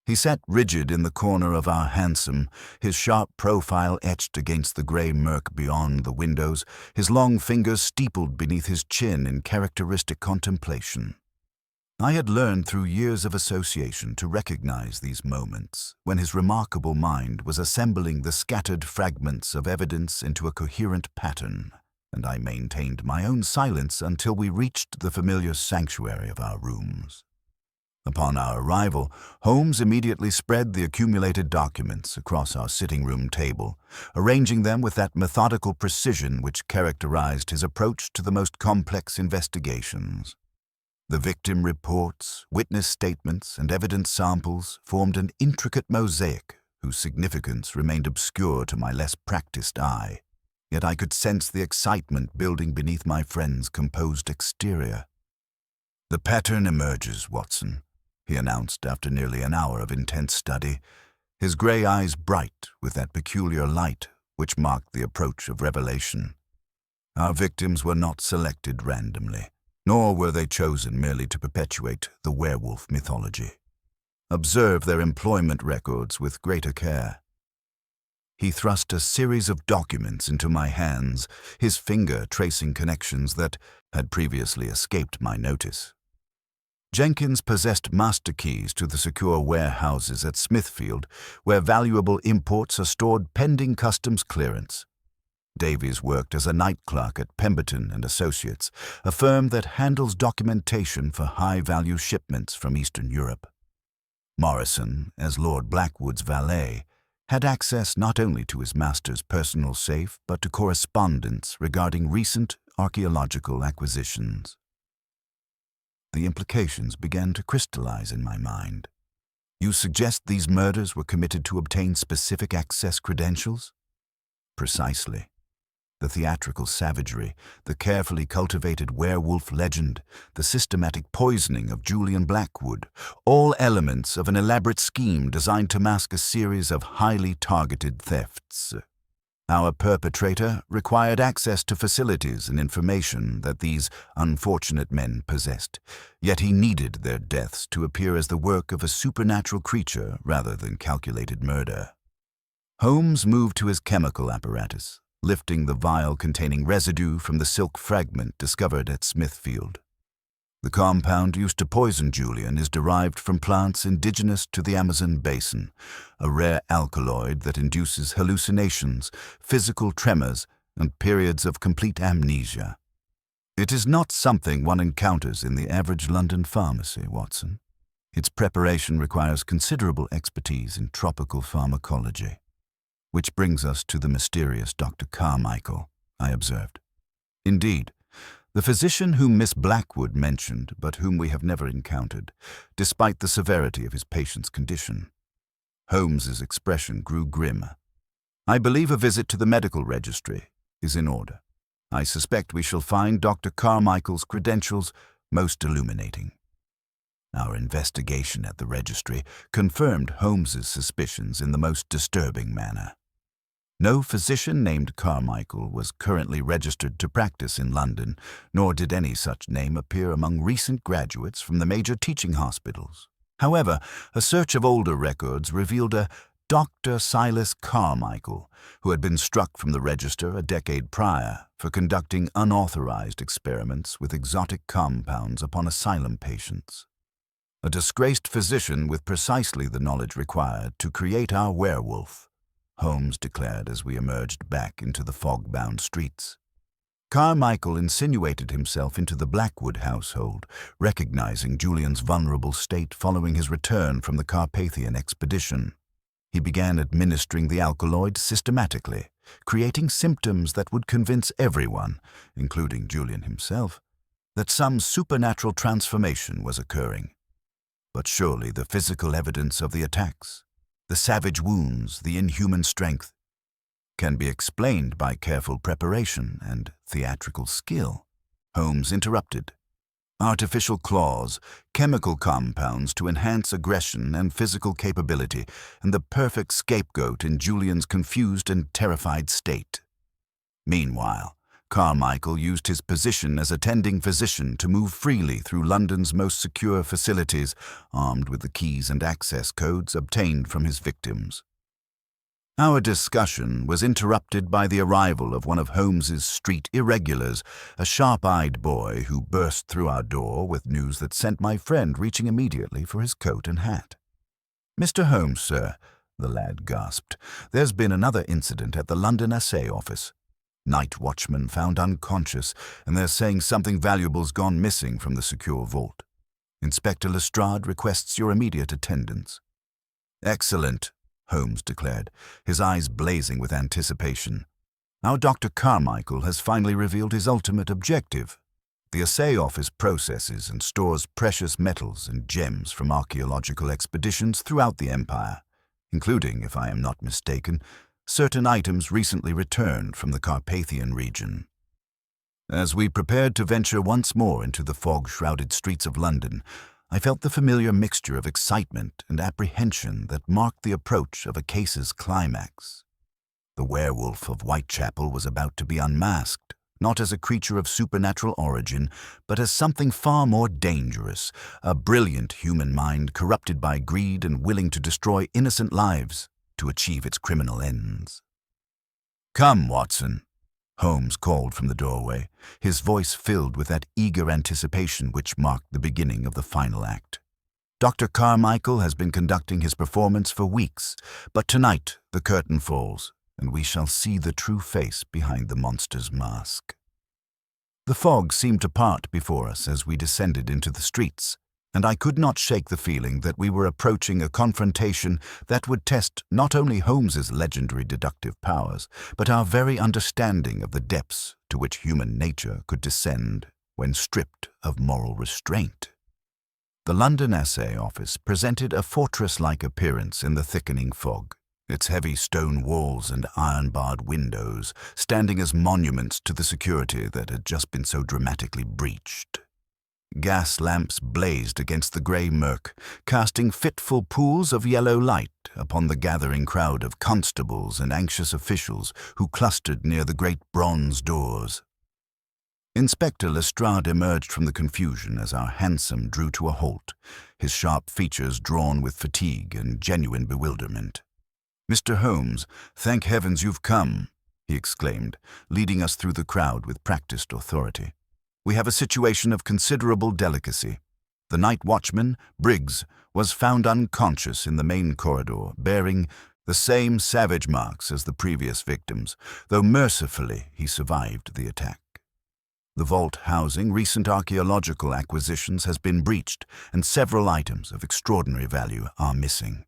He sat rigid in the corner of our hansom, his sharp profile etched against the grey murk beyond the windows, his long fingers steepled beneath his chin in characteristic contemplation. I had learned through years of association to recognize these moments when his remarkable mind was assembling the scattered fragments of evidence into a coherent pattern, and I maintained my own silence until we reached the familiar sanctuary of our rooms. Upon our arrival, Holmes immediately spread the accumulated documents across our sitting-room table, arranging them with that methodical precision which characterized his approach to the most complex investigations. The victim reports, witness statements, and evidence samples formed an intricate mosaic whose significance remained obscure to my less practiced eye, yet I could sense the excitement building beneath my friend's composed exterior. "The pattern emerges, Watson," he announced after nearly an hour of intense study, his gray eyes bright with that peculiar light which marked the approach of revelation. "Our victims were not selected randomly, nor were they chosen merely to perpetuate the werewolf mythology. Observe their employment records with greater care." He thrust a series of documents into my hands, his finger tracing connections that had previously escaped my notice. Jenkins possessed master keys to the secure warehouses at Smithfield, where valuable imports are stored pending customs clearance. Davies worked as a night clerk at Pemberton and Associates, a firm that handles documentation for high-value shipments from Eastern Europe. Morrison, as Lord Blackwood's valet, had access not only to his master's personal safe but to correspondence regarding recent archaeological acquisitions. The implications began to crystallize in my mind. "You suggest these murders were committed to obtain specific access credentials?" "Precisely. The theatrical savagery, the carefully cultivated werewolf legend, the systematic poisoning of Julian Blackwood, all elements of an elaborate scheme designed to mask a series of highly targeted thefts. Our perpetrator required access to facilities and information that these unfortunate men possessed, yet he needed their deaths to appear as the work of a supernatural creature rather than calculated murder." Holmes moved to his chemical apparatus, lifting the vial containing residue from the silk fragment discovered at Smithfield. "The compound used to poison Julian is derived from plants indigenous to the Amazon basin, a rare alkaloid that induces hallucinations, physical tremors, and periods of complete amnesia. It is not something one encounters in the average London pharmacy, Watson. Its preparation requires considerable expertise in tropical pharmacology." "Which brings us to the mysterious Dr. Carmichael," I observed. "Indeed, the physician whom Miss Blackwood mentioned, but whom we have never encountered, despite the severity of his patient's condition." Holmes's expression grew grim. "I believe a visit to the medical registry is in order. I suspect we shall find Dr. Carmichael's credentials most illuminating." Our investigation at the registry confirmed Holmes's suspicions in the most disturbing manner. No physician named Carmichael was currently registered to practice in London, nor did any such name appear among recent graduates from the major teaching hospitals. However, a search of older records revealed a Dr. Silas Carmichael, who had been struck from the register a decade prior for conducting unauthorized experiments with exotic compounds upon asylum patients. A disgraced physician with precisely the knowledge required to create our werewolf, Holmes declared as we emerged back into the fog-bound streets. Carmichael insinuated himself into the Blackwood household, recognizing Julian's vulnerable state following his return from the Carpathian expedition. He began administering the alkaloid systematically, creating symptoms that would convince everyone, including Julian himself, that some supernatural transformation was occurring. But surely the physical evidence of the attacks, the savage wounds, the inhuman strength, can be explained by careful preparation and theatrical skill. Holmes interrupted. Artificial claws, chemical compounds to enhance aggression and physical capability, and the perfect scapegoat in Julian's confused and terrified state. Meanwhile, Carmichael used his position as attending physician to move freely through London's most secure facilities, armed with the keys and access codes obtained from his victims. Our discussion was interrupted by the arrival of one of Holmes's street irregulars, a sharp-eyed boy who burst through our door with news that sent my friend reaching immediately for his coat and hat. "Mr. Holmes, sir," the lad gasped, "there's been another incident at the London Assay Office. Night watchman found unconscious, and they're saying something valuable's gone missing from the secure vault. Inspector Lestrade requests your immediate attendance." "Excellent," Holmes declared, his eyes blazing with anticipation. "Our Dr. Carmichael has finally revealed his ultimate objective. The Assay Office processes and stores precious metals and gems from archaeological expeditions throughout the Empire, including, if I am not mistaken, certain items recently returned from the Carpathian region." As we prepared to venture once more into the fog-shrouded streets of London, I felt the familiar mixture of excitement and apprehension that marked the approach of a case's climax. The werewolf of Whitechapel was about to be unmasked, not as a creature of supernatural origin, but as something far more dangerous, a brilliant human mind corrupted by greed and willing to destroy innocent lives to achieve its criminal ends. "Come, Watson," Holmes called from the doorway, his voice filled with that eager anticipation which marked the beginning of the final act. "Dr. Carmichael has been conducting his performance for weeks, but tonight the curtain falls, and we shall see the true face behind the monster's mask." The fog seemed to part before us as we descended into the streets, and I could not shake the feeling that we were approaching a confrontation that would test not only Holmes's legendary deductive powers, but our very understanding of the depths to which human nature could descend when stripped of moral restraint. The London Assay Office presented a fortress-like appearance in the thickening fog, its heavy stone walls and iron-barred windows standing as monuments to the security that had just been so dramatically breached. Gas lamps blazed against the grey murk, casting fitful pools of yellow light upon the gathering crowd of constables and anxious officials who clustered near the great bronze doors. Inspector Lestrade emerged from the confusion as our hansom drew to a halt, his sharp features drawn with fatigue and genuine bewilderment. "Mr. Holmes, thank heavens you've come," he exclaimed, leading us through the crowd with practiced authority. "We have a situation of considerable delicacy. The night watchman, Briggs, was found unconscious in the main corridor, bearing the same savage marks as the previous victims, though mercifully he survived the attack. The vault housing recent archaeological acquisitions has been breached, and several items of extraordinary value are missing."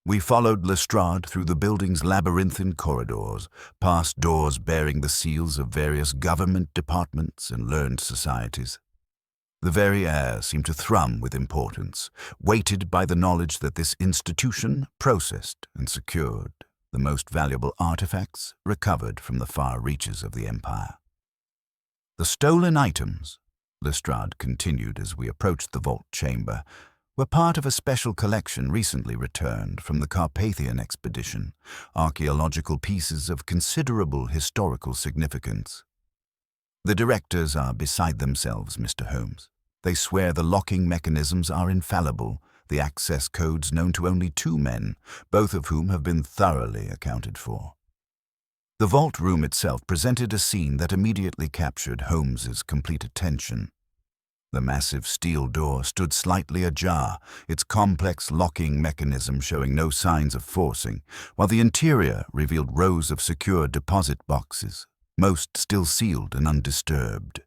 We followed Lestrade through the building's labyrinthine corridors, past doors bearing the seals of various government departments and learned societies. The very air seemed to thrum with importance, weighted by the knowledge that this institution processed and secured the most valuable artifacts recovered from the far reaches of the empire. "The stolen items," Lestrade continued as we approached the vault chamber, "were part of a special collection recently returned from the Carpathian expedition, archaeological pieces of considerable historical significance. The directors are beside themselves, Mr. Holmes. They swear the locking mechanisms are infallible, the access codes known to only 2 men, both of whom have been thoroughly accounted for." The vault room itself presented a scene that immediately captured Holmes's complete attention. The massive steel door stood slightly ajar, its complex locking mechanism showing no signs of forcing, while the interior revealed rows of secure deposit boxes, most still sealed and undisturbed.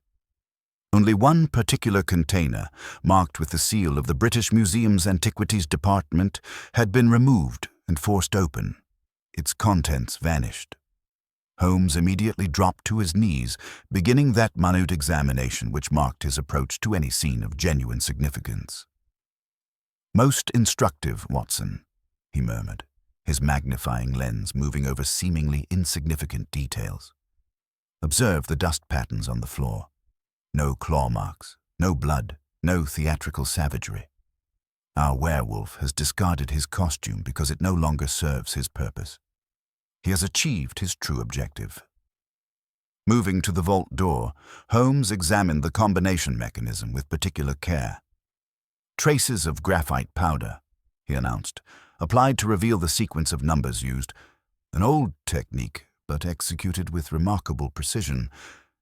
Only one particular container, marked with the seal of the British Museum's Antiquities Department, had been removed and forced open. Its contents vanished. Holmes immediately dropped to his knees, beginning that minute examination which marked his approach to any scene of genuine significance. "Most instructive, Watson," he murmured, his magnifying lens moving over seemingly insignificant details. "Observe the dust patterns on the floor. No claw marks, no blood, no theatrical savagery. Our werewolf has discarded his costume because it no longer serves his purpose. He has achieved his true objective." Moving to the vault door, Holmes examined the combination mechanism with particular care. "Traces of graphite powder," he announced, applied to reveal the sequence of numbers used. "An old technique, but executed with remarkable precision.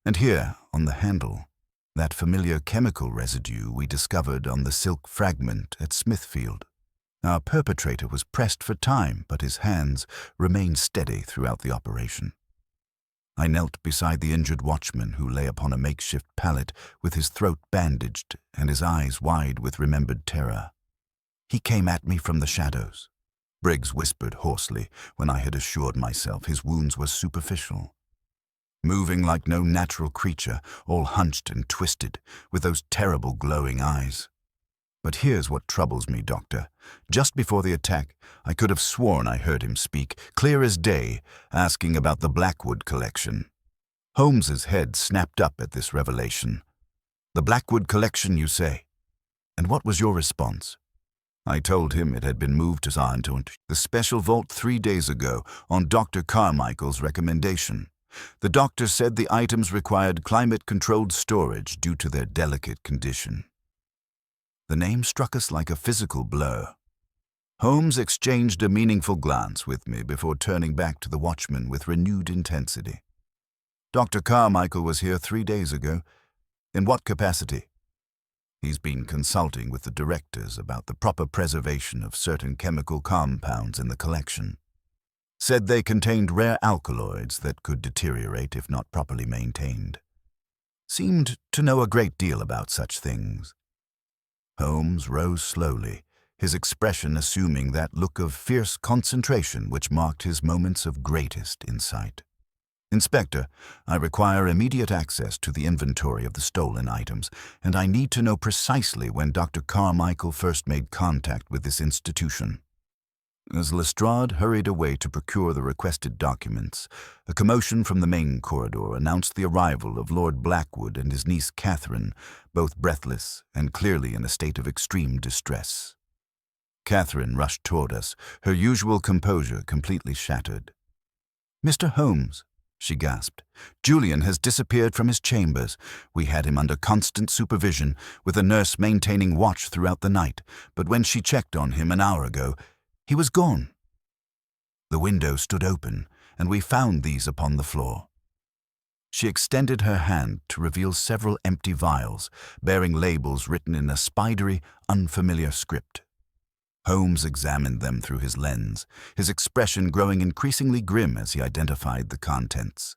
And here, on the handle, that familiar chemical residue we discovered on the silk fragment at Smithfield. Our perpetrator was pressed for time, but his hands remained steady throughout the operation." I knelt beside the injured watchman who lay upon a makeshift pallet with his throat bandaged and his eyes wide with remembered terror. "He came at me from the shadows," Briggs whispered hoarsely when I had assured myself his wounds were superficial. "Moving like no natural creature, all hunched and twisted, with those terrible glowing eyes. But here's what troubles me, Doctor. Just before the attack, I could have sworn I heard him speak, clear as day, asking about the Blackwood collection. Holmes's head snapped up at this revelation. "The Blackwood collection, you say? And what was your response?" I told him it had been moved to the special vault 3 days ago on Dr. Carmichael's recommendation. The doctor said the items required climate-controlled storage due to their delicate condition. The name struck us like a physical blow. Holmes exchanged a meaningful glance with me before turning back to the watchman with renewed intensity. "Dr. Carmichael was here 3 days ago. In what capacity?" "He's been consulting with the directors about the proper preservation of certain chemical compounds in the collection. Said they contained rare alkaloids that could deteriorate if not properly maintained. Seemed to know a great deal about such things." Holmes rose slowly, his expression assuming that look of fierce concentration which marked his moments of greatest insight. "Inspector, I require immediate access to the inventory of the stolen items, and I need to know precisely when Dr. Carmichael first made contact with this institution." As Lestrade hurried away to procure the requested documents, a commotion from the main corridor announced the arrival of Lord Blackwood and his niece Catherine, both breathless and clearly in a state of extreme distress. Catherine rushed toward us, her usual composure completely shattered. "Mr. Holmes," she gasped, "Julian has disappeared from his chambers. We had him under constant supervision, with a nurse maintaining watch throughout the night, but when she checked on him an hour ago, he was gone." The window stood open, and we found these upon the floor. She extended her hand to reveal several empty vials, bearing labels written in a spidery, unfamiliar script. Holmes examined them through his lens, his expression growing increasingly grim as he identified the contents.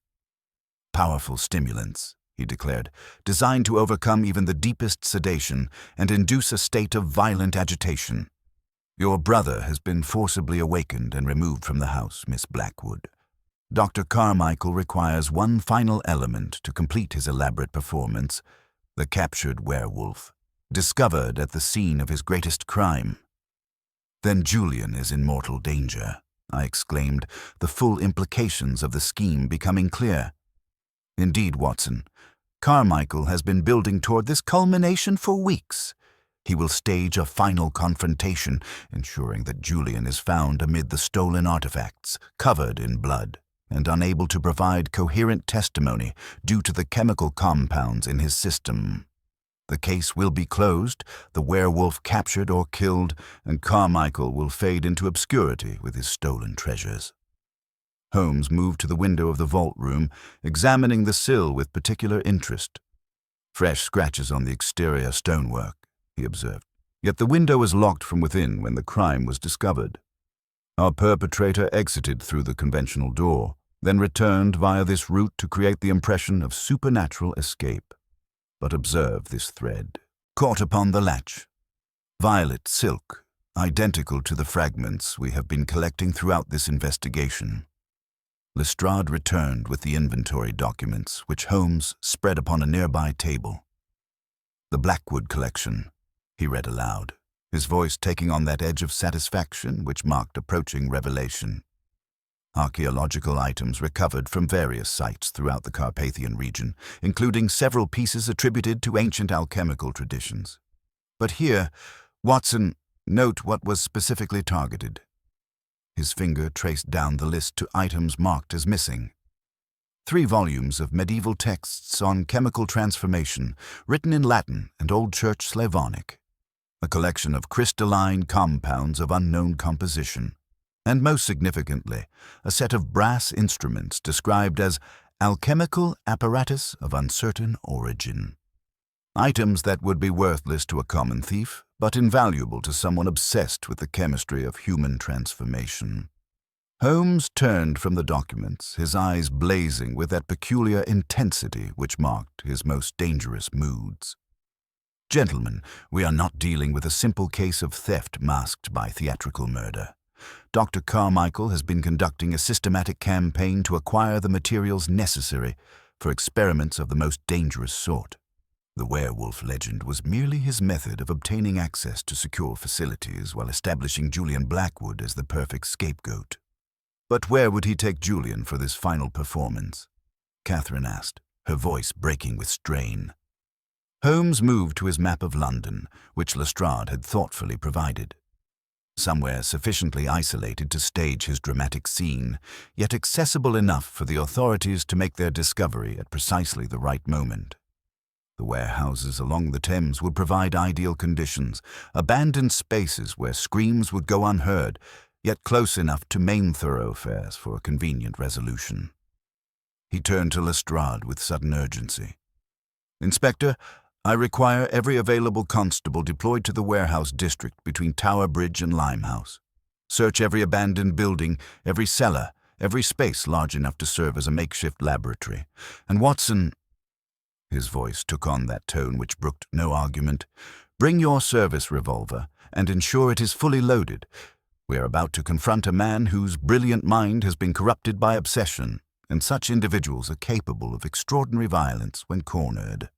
"Powerful stimulants," he declared, "designed to overcome even the deepest sedation and induce a state of violent agitation. Your brother has been forcibly awakened and removed from the house, Miss Blackwood. Dr. Carmichael requires one final element to complete his elaborate performance: the captured werewolf, discovered at the scene of his greatest crime." "Then Julian is in mortal danger," I exclaimed, the full implications of the scheme becoming clear. "Indeed, Watson, Carmichael has been building toward this culmination for weeks. He will stage a final confrontation, ensuring that Julian is found amid the stolen artifacts, covered in blood, and unable to provide coherent testimony due to the chemical compounds in his system. The case will be closed, the werewolf captured or killed, and Carmichael will fade into obscurity with his stolen treasures." Holmes moved to the window of the vault room, examining the sill with particular interest. "Fresh scratches on the exterior stonework," he observed. "Yet the window was locked from within when the crime was discovered. Our perpetrator exited through the conventional door, then returned via this route to create the impression of supernatural escape. But observe this thread, caught upon the latch. Violet silk, identical to the fragments we have been collecting throughout this investigation." Lestrade returned with the inventory documents, which Holmes spread upon a nearby table. "The Blackwood collection," he read aloud, his voice taking on that edge of satisfaction which marked approaching revelation. "Archaeological items recovered from various sites throughout the Carpathian region, including several pieces attributed to ancient alchemical traditions. But here, Watson, note what was specifically targeted." His finger traced down the list to items marked as missing. 3 volumes of medieval texts on chemical transformation, written in Latin and Old Church Slavonic. A collection of crystalline compounds of unknown composition. And most significantly, a set of brass instruments described as alchemical apparatus of uncertain origin. Items that would be worthless to a common thief, but invaluable to someone obsessed with the chemistry of human transformation. Holmes turned from the documents, his eyes blazing with that peculiar intensity which marked his most dangerous moods. "Gentlemen, we are not dealing with a simple case of theft masked by theatrical murder. Dr. Carmichael has been conducting a systematic campaign to acquire the materials necessary for experiments of the most dangerous sort. The werewolf legend was merely his method of obtaining access to secure facilities while establishing Julian Blackwood as the perfect scapegoat. But where would he take Julian for this final performance? Catherine asked, her voice breaking with strain. Holmes moved to his map of London, which Lestrade had thoughtfully provided. Somewhere sufficiently isolated to stage his dramatic scene, yet accessible enough for the authorities to make their discovery at precisely the right moment. The warehouses along the Thames would provide ideal conditions, abandoned spaces where screams would go unheard, yet close enough to main thoroughfares for a convenient resolution. He turned to Lestrade with sudden urgency. "Inspector, I require every available constable deployed to the warehouse district between Tower Bridge and Limehouse. Search every abandoned building, every cellar, every space large enough to serve as a makeshift laboratory. And Watson," his voice took on that tone which brooked no argument, "bring your service revolver and ensure it is fully loaded. We are about to confront a man whose brilliant mind has been corrupted by obsession, and such individuals are capable of extraordinary violence when cornered."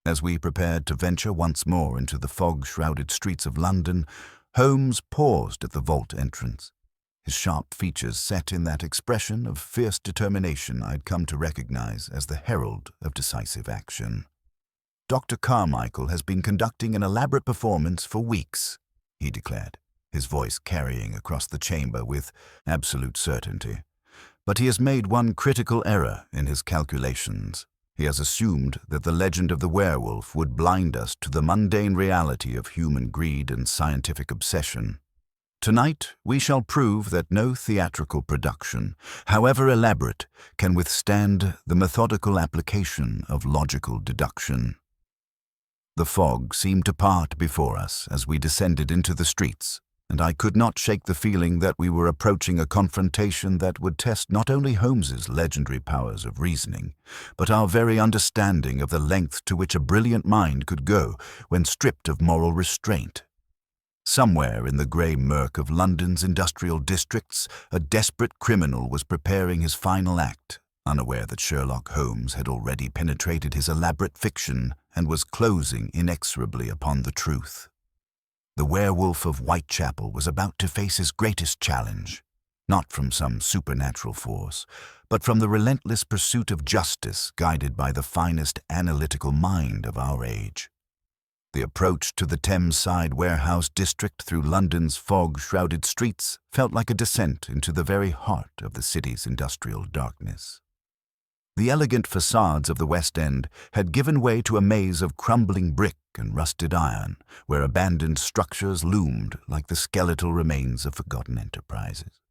As we prepared to venture once more into the fog-shrouded streets of London, Holmes paused at the vault entrance, his sharp features set in that expression of fierce determination I'd come to recognize as the herald of decisive action. "Dr. Carmichael has been conducting an elaborate performance for weeks," he declared, his voice carrying across the chamber with absolute certainty. "But he has made one critical error in his calculations. He has assumed that the legend of the werewolf would blind us to the mundane reality of human greed and scientific obsession. Tonight, we shall prove that no theatrical production, however elaborate, can withstand the methodical application of logical deduction." The fog seemed to part before us as we descended into the streets, and I could not shake the feeling that we were approaching a confrontation that would test not only Holmes's legendary powers of reasoning, but our very understanding of the length to which a brilliant mind could go when stripped of moral restraint. Somewhere in the grey murk of London's industrial districts, a desperate criminal was preparing his final act, unaware that Sherlock Holmes had already penetrated his elaborate fiction and was closing inexorably upon the truth. The werewolf of Whitechapel was about to face his greatest challenge, not from some supernatural force, but from the relentless pursuit of justice guided by the finest analytical mind of our age. The approach to the Thames-side warehouse district through London's fog-shrouded streets felt like a descent into the very heart of the city's industrial darkness. The elegant facades of the West End had given way to a maze of crumbling brick and rusted iron, where abandoned structures loomed like the skeletal remains of forgotten enterprises.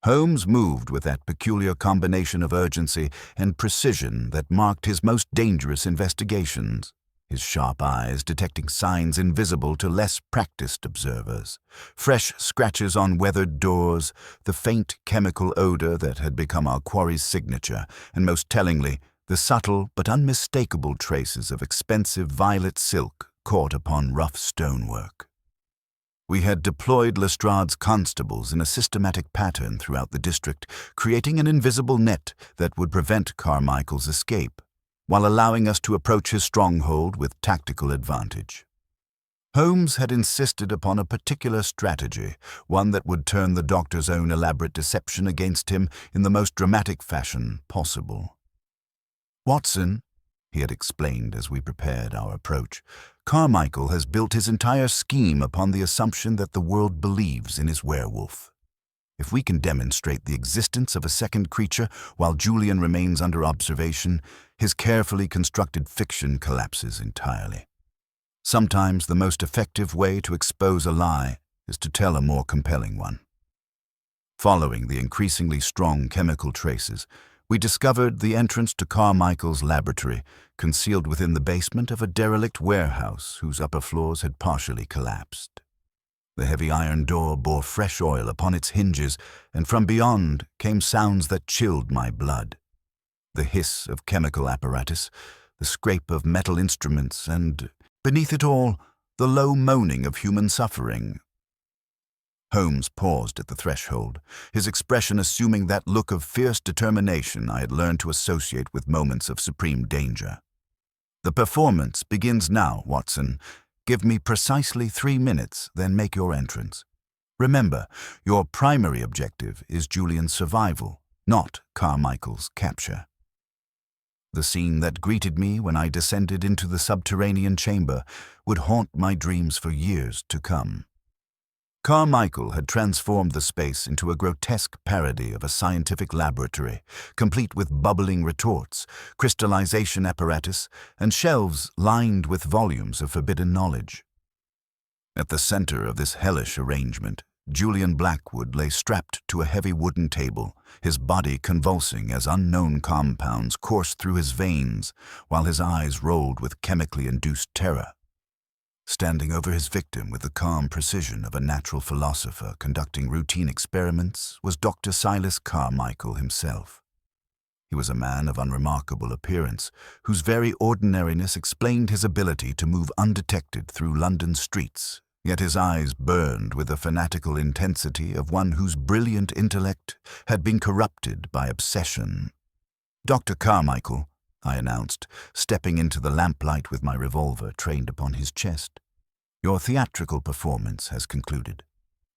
Holmes moved with that peculiar combination of urgency and precision that marked his most dangerous investigations, his sharp eyes detecting signs invisible to less practiced observers, fresh scratches on weathered doors, the faint chemical odor that had become our quarry's signature, and most tellingly, the subtle but unmistakable traces of expensive violet silk caught upon rough stonework. We had deployed Lestrade's constables in a systematic pattern throughout the district, creating an invisible net that would prevent Carmichael's escape, while allowing us to approach his stronghold with tactical advantage. Holmes had insisted upon a particular strategy, one that would turn the doctor's own elaborate deception against him in the most dramatic fashion possible. "Watson," he had explained as we prepared our approach, "Carmichael has built his entire scheme upon the assumption that the world believes in his werewolf. If we can demonstrate the existence of a second creature while Julian remains under observation, his carefully constructed fiction collapses entirely. Sometimes the most effective way to expose a lie is to tell a more compelling one." Following the increasingly strong chemical traces, we discovered the entrance to Carmichael's laboratory, concealed within the basement of a derelict warehouse whose upper floors had partially collapsed. The heavy iron door bore fresh oil upon its hinges, and from beyond came sounds that chilled my blood. The hiss of chemical apparatus, the scrape of metal instruments, and, beneath it all, the low moaning of human suffering. Holmes paused at the threshold, his expression assuming that look of fierce determination I had learned to associate with moments of supreme danger. "The performance begins now, Watson. Give me precisely 3 minutes, then make your entrance. Remember, your primary objective is Julian's survival, not Carmichael's capture." The scene that greeted me when I descended into the subterranean chamber would haunt my dreams for years to come. Carmichael had transformed the space into a grotesque parody of a scientific laboratory, complete with bubbling retorts, crystallization apparatus, and shelves lined with volumes of forbidden knowledge. At the center of this hellish arrangement, Julian Blackwood lay strapped to a heavy wooden table, his body convulsing as unknown compounds coursed through his veins, while his eyes rolled with chemically induced terror. Standing over his victim with the calm precision of a natural philosopher conducting routine experiments was Dr. Silas Carmichael himself. He was a man of unremarkable appearance, whose very ordinariness explained his ability to move undetected through London's streets, yet his eyes burned with the fanatical intensity of one whose brilliant intellect had been corrupted by obsession. "Dr. Carmichael," I announced, stepping into the lamplight with my revolver trained upon his chest. "Your theatrical performance has concluded.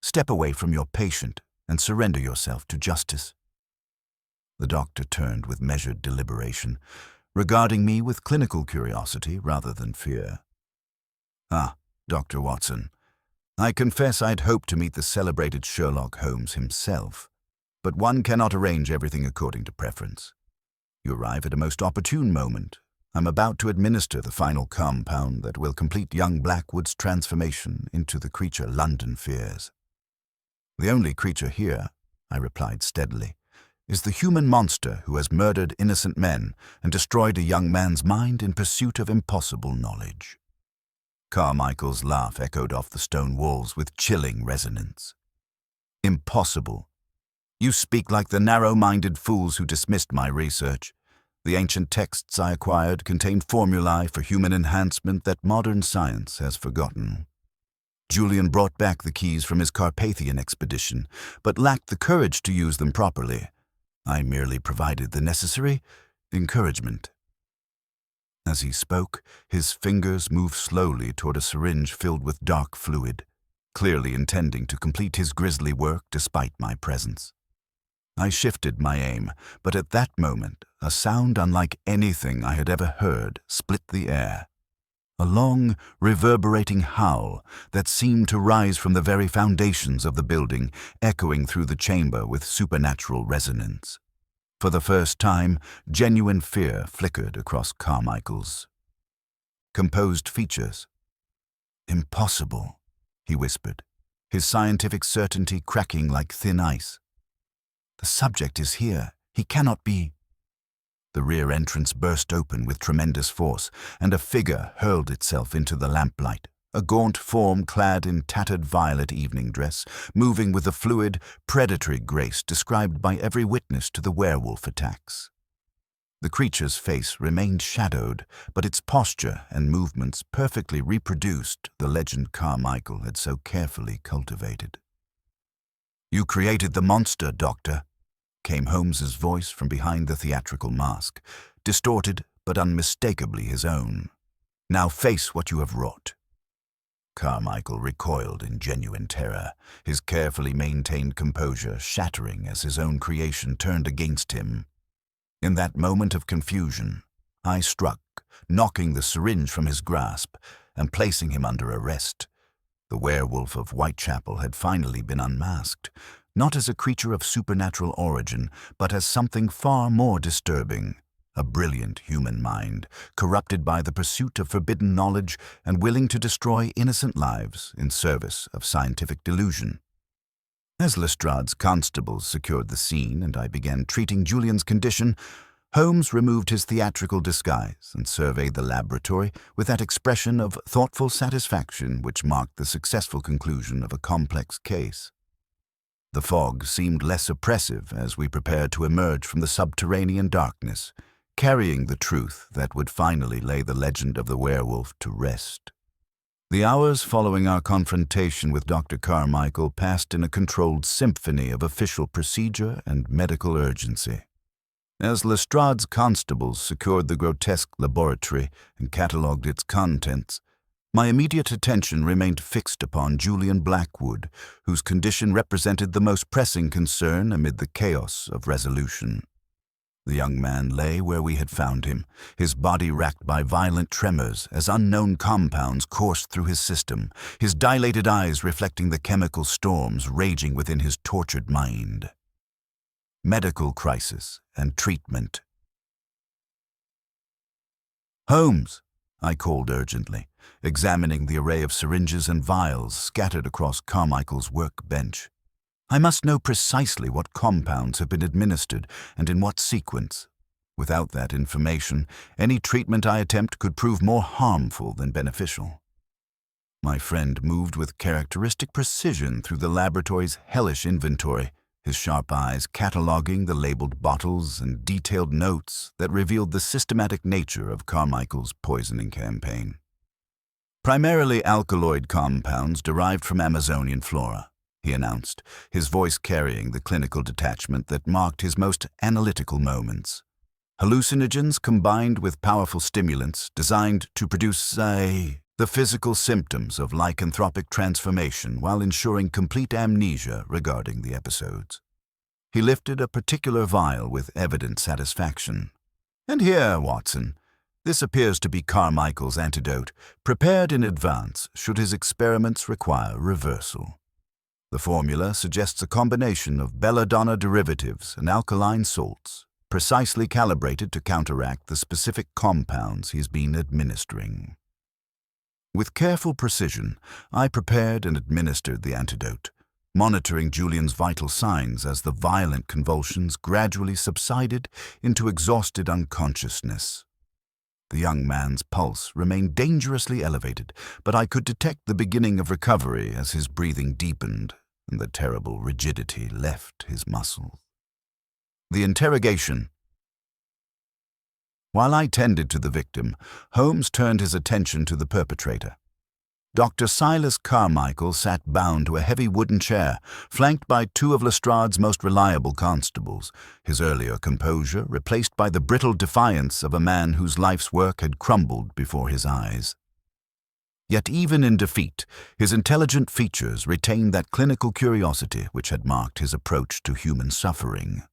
Step away from your patient and surrender yourself to justice." The doctor turned with measured deliberation, regarding me with clinical curiosity rather than fear. "Ah, Dr. Watson, I confess I'd hoped to meet the celebrated Sherlock Holmes himself, but one cannot arrange everything according to preference. You arrive at a most opportune moment. I'm about to administer the final compound that will complete young Blackwood's transformation into the creature London fears." "The only creature here," I replied steadily, "is the human monster who has murdered innocent men and destroyed a young man's mind in pursuit of impossible knowledge." Carmichael's laugh echoed off the stone walls with chilling resonance. "Impossible. You speak like the narrow-minded fools who dismissed my research. The ancient texts I acquired contained formulae for human enhancement that modern science has forgotten. Julian brought back the keys from his Carpathian expedition, but lacked the courage to use them properly. I merely provided the necessary encouragement." As he spoke, his fingers moved slowly toward a syringe filled with dark fluid, clearly intending to complete his grisly work despite my presence. I shifted my aim, but at that moment, a sound unlike anything I had ever heard split the air. A long, reverberating howl that seemed to rise from the very foundations of the building, echoing through the chamber with supernatural resonance. For the first time, genuine fear flickered across Carmichael's composed features. "Impossible," he whispered, his scientific certainty cracking like thin ice. "The subject is here. He cannot be." The rear entrance burst open with tremendous force, and a figure hurled itself into the lamplight, a gaunt form clad in tattered violet evening dress, moving with the fluid, predatory grace described by every witness to the werewolf attacks. The creature's face remained shadowed, but its posture and movements perfectly reproduced the legend Carmichael had so carefully cultivated. "You created the monster, Doctor," came Holmes's voice from behind the theatrical mask, distorted but unmistakably his own. "Now face what you have wrought." Carmichael recoiled in genuine terror, his carefully maintained composure shattering as his own creation turned against him. In that moment of confusion, I struck, knocking the syringe from his grasp and placing him under arrest. The werewolf of Whitechapel had finally been unmasked, not as a creature of supernatural origin, but as something far more disturbing. A brilliant human mind, corrupted by the pursuit of forbidden knowledge and willing to destroy innocent lives in service of scientific delusion. As Lestrade's constables secured the scene and I began treating Julian's condition, Holmes removed his theatrical disguise and surveyed the laboratory with that expression of thoughtful satisfaction which marked the successful conclusion of a complex case. The fog seemed less oppressive as we prepared to emerge from the subterranean darkness, carrying the truth that would finally lay the legend of the werewolf to rest. The hours following our confrontation with Dr. Carmichael passed in a controlled symphony of official procedure and medical urgency. As Lestrade's constables secured the grotesque laboratory and catalogued its contents, my immediate attention remained fixed upon Julian Blackwood, whose condition represented the most pressing concern amid the chaos of resolution. The young man lay where we had found him, his body racked by violent tremors as unknown compounds coursed through his system, his dilated eyes reflecting the chemical storms raging within his tortured mind. Medical crisis and treatment. "Holmes," I called urgently, examining the array of syringes and vials scattered across Carmichael's workbench. "I must know precisely what compounds have been administered and in what sequence. Without that information, any treatment I attempt could prove more harmful than beneficial." My friend moved with characteristic precision through the laboratory's hellish inventory, his sharp eyes cataloging the labeled bottles and detailed notes that revealed the systematic nature of Carmichael's poisoning campaign. "Primarily alkaloid compounds derived from Amazonian flora," he announced, his voice carrying the clinical detachment that marked his most analytical moments. "Hallucinogens combined with powerful stimulants designed to produce, the physical symptoms of lycanthropic transformation while ensuring complete amnesia regarding the episodes." He lifted a particular vial with evident satisfaction. "And here, Watson, this appears to be Carmichael's antidote, prepared in advance should his experiments require reversal. The formula suggests a combination of belladonna derivatives and alkaline salts, precisely calibrated to counteract the specific compounds he's been administering." With careful precision, I prepared and administered the antidote, monitoring Julian's vital signs as the violent convulsions gradually subsided into exhausted unconsciousness. The young man's pulse remained dangerously elevated, but I could detect the beginning of recovery as his breathing deepened and the terrible rigidity left his muscles. The interrogation. While I tended to the victim, Holmes turned his attention to the perpetrator. Dr. Silas Carmichael sat bound to a heavy wooden chair, flanked by two of Lestrade's most reliable constables, his earlier composure replaced by the brittle defiance of a man whose life's work had crumbled before his eyes. Yet even in defeat, his intelligent features retained that clinical curiosity which had marked his approach to human suffering.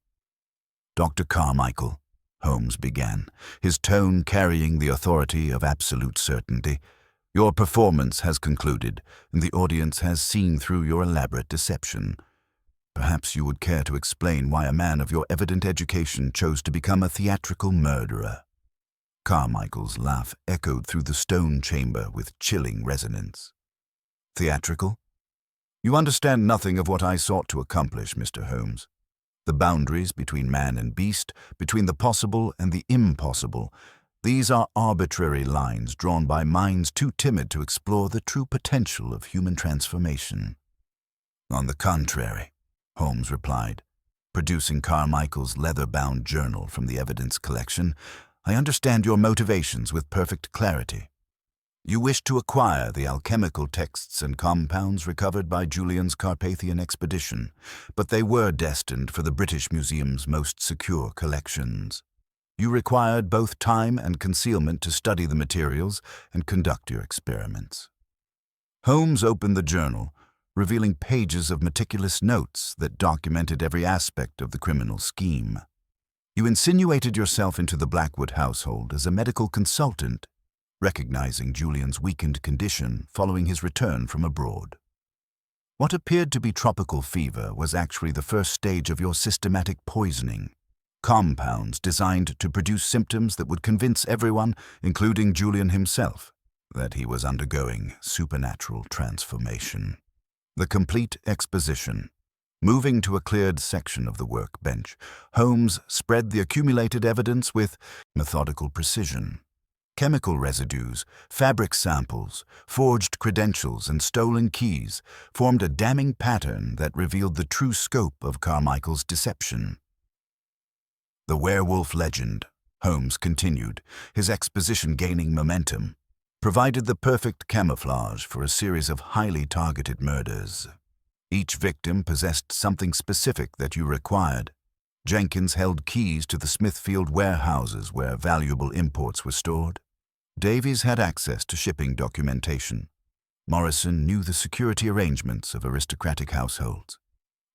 "Dr. Carmichael," Holmes began, his tone carrying the authority of absolute certainty, "your performance has concluded, and the audience has seen through your elaborate deception. Perhaps you would care to explain why a man of your evident education chose to become a theatrical murderer." Carmichael's laugh echoed through the stone chamber with chilling resonance. "Theatrical? You understand nothing of what I sought to accomplish, Mr. Holmes. The boundaries between man and beast, between the possible and the impossible, these are arbitrary lines drawn by minds too timid to explore the true potential of human transformation." "On the contrary," Holmes replied, producing Carmichael's leather-bound journal from the evidence collection, "I understand your motivations with perfect clarity. You wish to acquire the alchemical texts and compounds recovered by Julian's Carpathian expedition, but they were destined for the British Museum's most secure collections. You required both time and concealment to study the materials and conduct your experiments." Holmes opened the journal, revealing pages of meticulous notes that documented every aspect of the criminal scheme. "You insinuated yourself into the Blackwood household as a medical consultant, recognizing Julian's weakened condition following his return from abroad. What appeared to be tropical fever was actually the first stage of your systematic poisoning, compounds designed to produce symptoms that would convince everyone, including Julian himself, that he was undergoing supernatural transformation." The complete exposition. Moving to a cleared section of the workbench, Holmes spread the accumulated evidence with methodical precision. Chemical residues, fabric samples, forged credentials, and stolen keys formed a damning pattern that revealed the true scope of Carmichael's deception. "The werewolf legend," Holmes continued, his exposition gaining momentum, "provided the perfect camouflage for a series of highly targeted murders. Each victim possessed something specific that you required. Jenkins held keys to the Smithfield warehouses where valuable imports were stored. Davies had access to shipping documentation. Morrison knew the security arrangements of aristocratic households.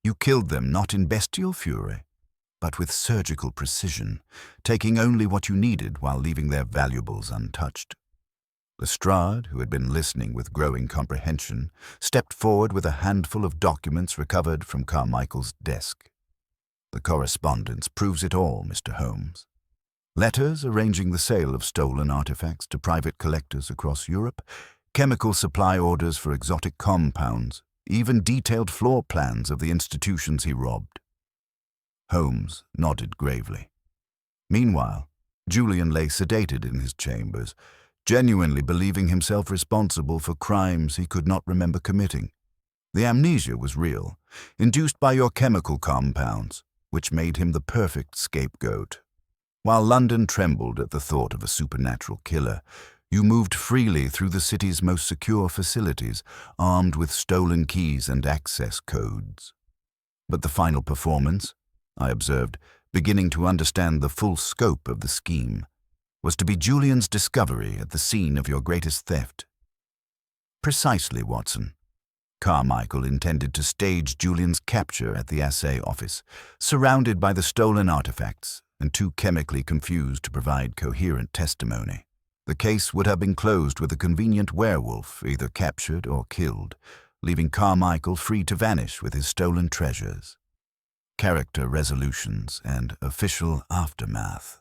You killed them not in bestial fury, but with surgical precision, taking only what you needed while leaving their valuables untouched. Lestrade, who had been listening with growing comprehension, stepped forward with a handful of documents recovered from Carmichael's desk. "The correspondence proves it all, Mr. Holmes. Letters arranging the sale of stolen artifacts to private collectors across Europe, chemical supply orders for exotic compounds, even detailed floor plans of the institutions he robbed." Holmes nodded gravely. Meanwhile, Julian lay sedated in his chambers, genuinely believing himself responsible for crimes he could not remember committing. The amnesia was real, induced by your chemical compounds, which made him the perfect scapegoat. While London trembled at the thought of a supernatural killer, you moved freely through the city's most secure facilities, armed with stolen keys and access codes. But the final performance, I observed, beginning to understand the full scope of the scheme, was to be Julian's discovery at the scene of your greatest theft. Precisely, Watson. Carmichael intended to stage Julian's capture at the assay office, surrounded by the stolen artifacts and too chemically confused to provide coherent testimony. The case would have been closed with a convenient werewolf either captured or killed, leaving Carmichael free to vanish with his stolen treasures. Character resolutions and official aftermath.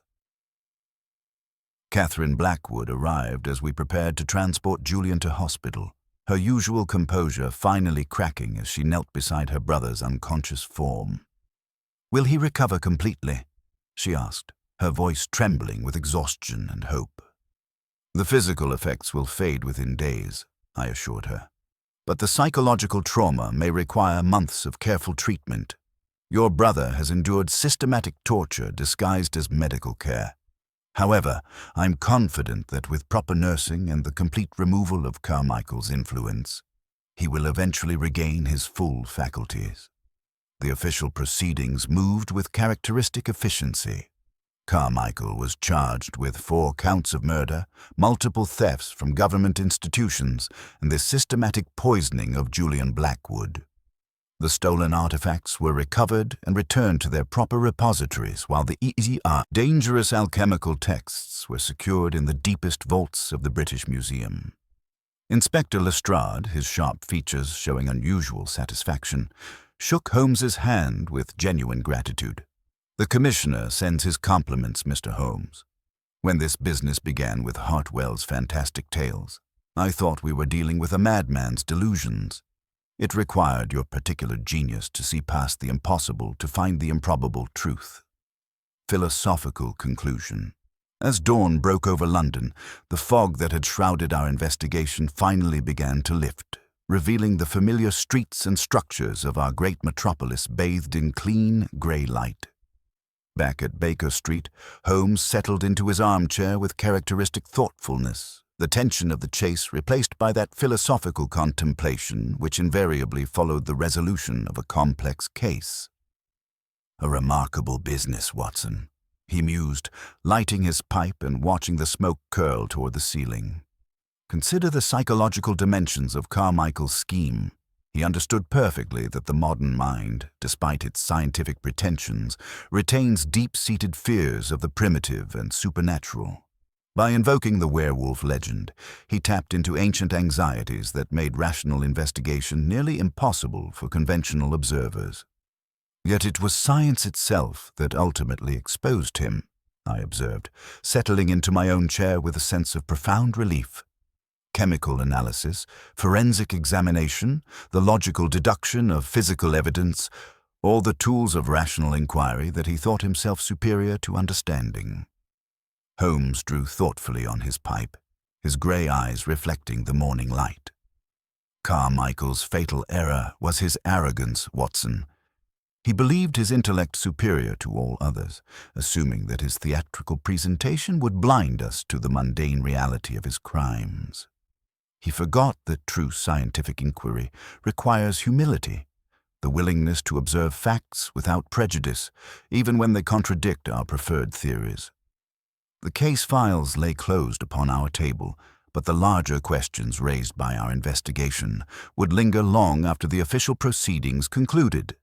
Catherine Blackwood arrived as we prepared to transport Julian to hospital, her usual composure finally cracking as she knelt beside her brother's unconscious form. "Will he recover completely?" she asked, her voice trembling with exhaustion and hope. "The physical effects will fade within days," I assured her. "But the psychological trauma may require months of careful treatment. Your brother has endured systematic torture disguised as medical care. However, I'm confident that with proper nursing and the complete removal of Carmichael's influence, he will eventually regain his full faculties." The official proceedings moved with characteristic efficiency. Carmichael was charged with 4 counts of murder, multiple thefts from government institutions, and the systematic poisoning of Julian Blackwood. The stolen artifacts were recovered and returned to their proper repositories, while the dangerous alchemical texts were secured in the deepest vaults of the British Museum. Inspector Lestrade, his sharp features showing unusual satisfaction, shook Holmes's hand with genuine gratitude. "The Commissioner sends his compliments, Mr. Holmes. When this business began with Hartwell's fantastic tales, I thought we were dealing with a madman's delusions. It required your particular genius to see past the impossible to find the improbable truth." Philosophical conclusion. As dawn broke over London, the fog that had shrouded our investigation finally began to lift, revealing the familiar streets and structures of our great metropolis bathed in clean, grey light. Back at Baker Street, Holmes settled into his armchair with characteristic thoughtfulness, the tension of the chase replaced by that philosophical contemplation which invariably followed the resolution of a complex case. "A remarkable business, Watson," he mused, lighting his pipe and watching the smoke curl toward the ceiling. "Consider the psychological dimensions of Carmichael's scheme. He understood perfectly that the modern mind, despite its scientific pretensions, retains deep-seated fears of the primitive and supernatural. By invoking the werewolf legend, he tapped into ancient anxieties that made rational investigation nearly impossible for conventional observers. Yet it was science itself that ultimately exposed him, I observed, settling into my own chair with a sense of profound relief. Chemical analysis, forensic examination, the logical deduction of physical evidence, all the tools of rational inquiry that he thought himself superior to understanding. Holmes drew thoughtfully on his pipe, his grey eyes reflecting the morning light. Carmichael's fatal error was his arrogance, Watson. He believed his intellect superior to all others, assuming that his theatrical presentation would blind us to the mundane reality of his crimes. He forgot that true scientific inquiry requires humility, the willingness to observe facts without prejudice, even when they contradict our preferred theories. The case files lay closed upon our table, but the larger questions raised by our investigation would linger long after the official proceedings concluded.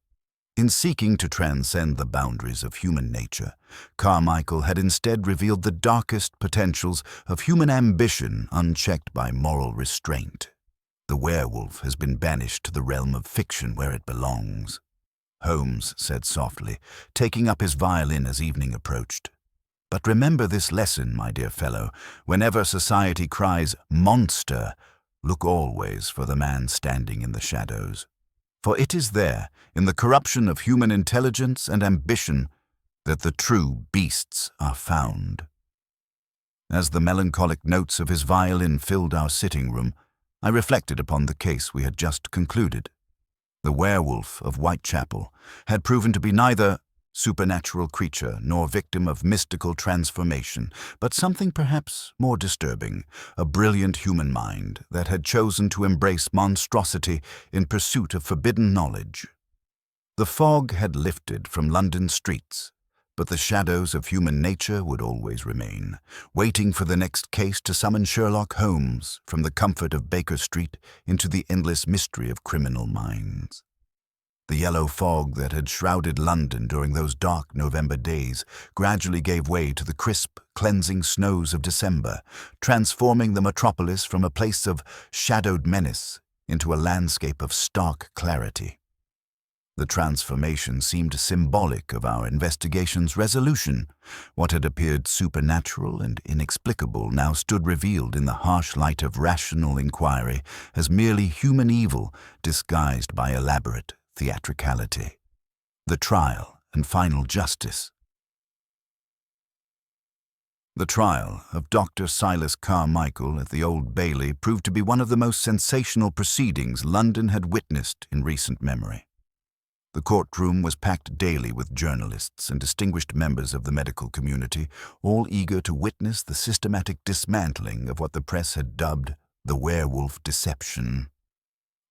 In seeking to transcend the boundaries of human nature, Carmichael had instead revealed the darkest potentials of human ambition unchecked by moral restraint. The werewolf has been banished to the realm of fiction where it belongs, Holmes said softly, taking up his violin as evening approached. But remember this lesson, my dear fellow. Whenever society cries, "Monster," look always for the man standing in the shadows. For it is there, in the corruption of human intelligence and ambition, that the true beasts are found. As the melancholic notes of his violin filled our sitting room, I reflected upon the case we had just concluded. The werewolf of Whitechapel had proven to be neither supernatural creature nor victim of mystical transformation, but something perhaps more disturbing, a brilliant human mind that had chosen to embrace monstrosity in pursuit of forbidden knowledge. The fog had lifted from London streets, but the shadows of human nature would always remain, waiting for the next case to summon Sherlock Holmes from the comfort of Baker Street into the endless mystery of criminal minds. The yellow fog that had shrouded London during those dark November days gradually gave way to the crisp, cleansing snows of December, transforming the metropolis from a place of shadowed menace into a landscape of stark clarity. The transformation seemed symbolic of our investigation's resolution. What had appeared supernatural and inexplicable now stood revealed in the harsh light of rational inquiry as merely human evil disguised by elaborate theatricality. The trial and final justice. The trial of Dr. Silas Carmichael at the Old Bailey proved to be one of the most sensational proceedings London had witnessed in recent memory. The courtroom was packed daily with journalists and distinguished members of the medical community, all eager to witness the systematic dismantling of what the press had dubbed the werewolf deception.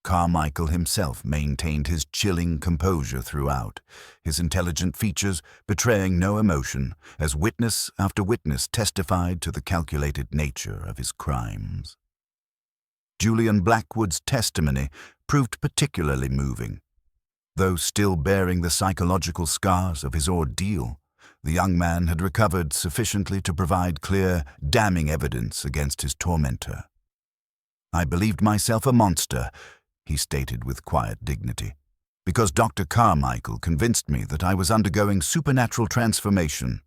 Carmichael himself maintained his chilling composure throughout, his intelligent features betraying no emotion, as witness after witness testified to the calculated nature of his crimes. Julian Blackwood's testimony proved particularly moving. Though still bearing the psychological scars of his ordeal, the young man had recovered sufficiently to provide clear, damning evidence against his tormentor. "I believed myself a monster," he stated with quiet dignity, "because Dr. Carmichael convinced me that I was undergoing supernatural transformation.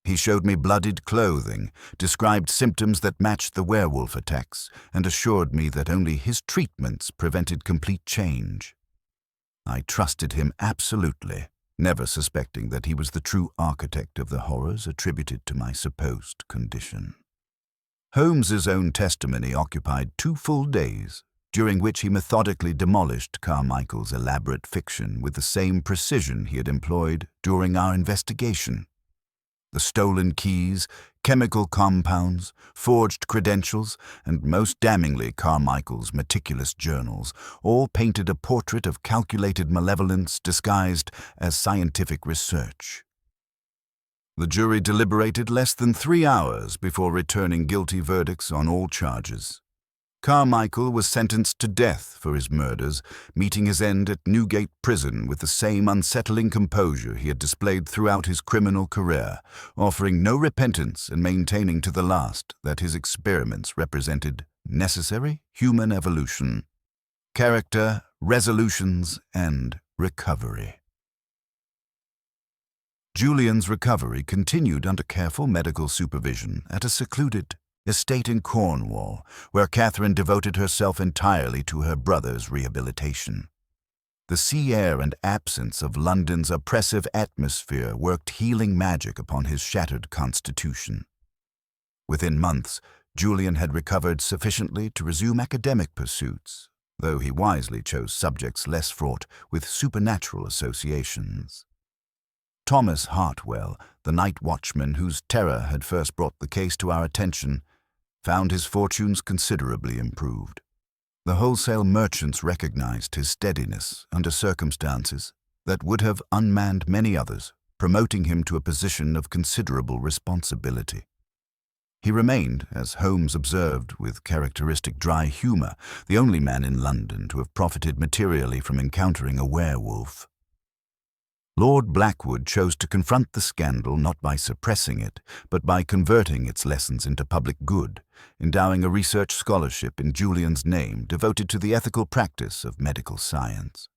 He showed me bloodied clothing, described symptoms that matched the werewolf attacks, and assured me that only his treatments prevented complete change. I trusted him absolutely, never suspecting that he was the true architect of the horrors attributed to my supposed condition." Holmes's own testimony occupied 2 full days, during which he methodically demolished Carmichael's elaborate fiction with the same precision he had employed during our investigation. The stolen keys, chemical compounds, forged credentials, and most damningly Carmichael's meticulous journals all painted a portrait of calculated malevolence disguised as scientific research. The jury deliberated less than 3 hours before returning guilty verdicts on all charges. Carmichael was sentenced to death for his murders, meeting his end at Newgate Prison with the same unsettling composure he had displayed throughout his criminal career, offering no repentance and maintaining to the last that his experiments represented necessary human evolution, character, resolutions, and recovery. Julian's recovery continued under careful medical supervision at a secluded estate in Cornwall, where Catherine devoted herself entirely to her brother's rehabilitation. The sea air and absence of London's oppressive atmosphere worked healing magic upon his shattered constitution. Within months, Julian had recovered sufficiently to resume academic pursuits, though he wisely chose subjects less fraught with supernatural associations. Thomas Hartwell, the night watchman whose terror had first brought the case to our attention, found his fortunes considerably improved. The wholesale merchants recognized his steadiness under circumstances that would have unmanned many others, promoting him to a position of considerable responsibility. He remained, as Holmes observed with characteristic dry humor, the only man in London to have profited materially from encountering a werewolf. Lord Blackwood chose to confront the scandal not by suppressing it, but by converting its lessons into public good, endowing a research scholarship in Julian's name devoted to the ethical practice of medical science.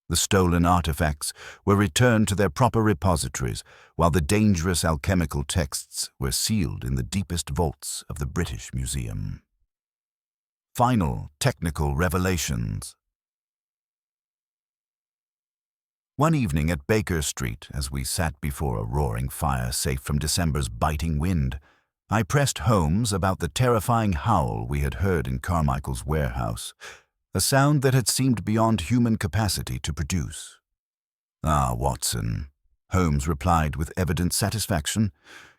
The stolen artifacts were returned to their proper repositories, while the dangerous alchemical texts were sealed in the deepest vaults of the British Museum. Final technical revelations. One evening at Baker Street, as we sat before a roaring fire safe from December's biting wind, I pressed Holmes about the terrifying howl we had heard in Carmichael's warehouse, a sound that had seemed beyond human capacity to produce. "Ah, Watson," Holmes replied with evident satisfaction,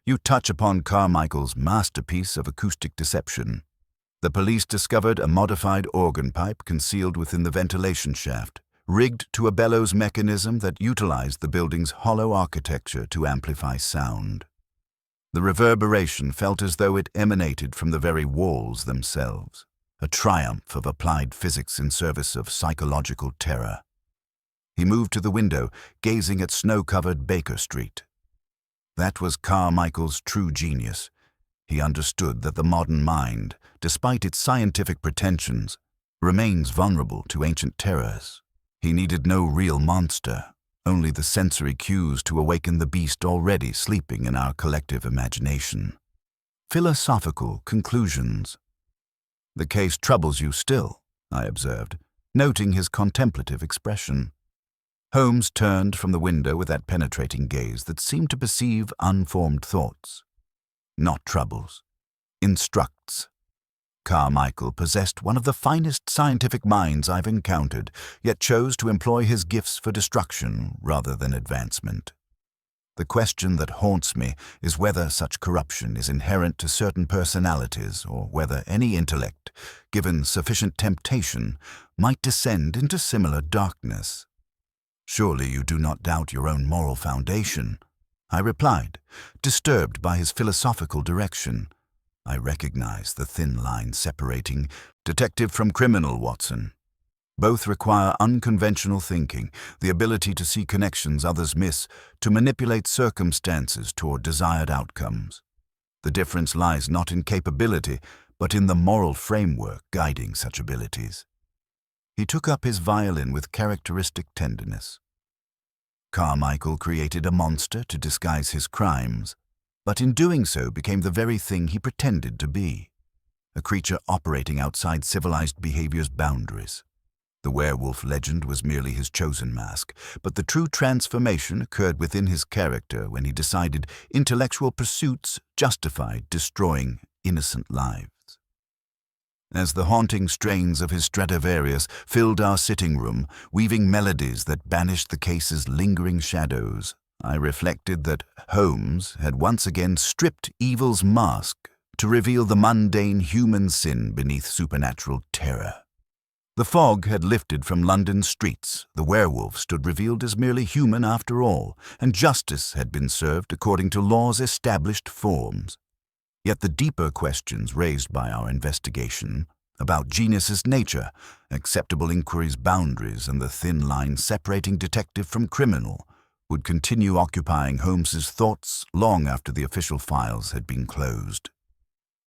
"you touch upon Carmichael's masterpiece of acoustic deception. The police discovered a modified organ pipe concealed within the ventilation shaft, rigged to a bellows mechanism that utilized the building's hollow architecture to amplify sound. The reverberation felt as though it emanated from the very walls themselves, a triumph of applied physics in service of psychological terror." He moved to the window, gazing at snow-covered Baker Street. That was Carmichael's true genius. He understood that the modern mind, despite its scientific pretensions, remains vulnerable to ancient terrors. He needed no real monster, only the sensory cues to awaken the beast already sleeping in our collective imagination. Philosophical conclusions. "The case troubles you still," I observed, noting his contemplative expression. Holmes turned from the window with that penetrating gaze that seemed to perceive unformed thoughts. "Not troubles. Instructs. Carmichael possessed one of the finest scientific minds I've encountered, yet chose to employ his gifts for destruction rather than advancement. The question that haunts me is whether such corruption is inherent to certain personalities, or whether any intellect, given sufficient temptation, might descend into similar darkness." "Surely you do not doubt your own moral foundation," I replied, disturbed by his philosophical direction. I recognize the thin line separating detective from criminal, Watson. Both require unconventional thinking, the ability to see connections others miss, to manipulate circumstances toward desired outcomes. The difference lies not in capability, but in the moral framework guiding such abilities. He took up his violin with characteristic tenderness. Carmichael created a monster to disguise his crimes, but in doing so became the very thing he pretended to be, a creature operating outside civilized behavior's boundaries. The werewolf legend was merely his chosen mask, but the true transformation occurred within his character when he decided intellectual pursuits justified destroying innocent lives. As the haunting strains of his Stradivarius filled our sitting room, weaving melodies that banished the case's lingering shadows, I reflected that Holmes had once again stripped evil's mask to reveal the mundane human sin beneath supernatural terror. The fog had lifted from London's streets, the werewolf stood revealed as merely human after all, and justice had been served according to law's established forms. Yet the deeper questions raised by our investigation, about genius's nature, acceptable inquiry's boundaries, and the thin line separating detective from criminal, would continue occupying Holmes's thoughts long after the official files had been closed.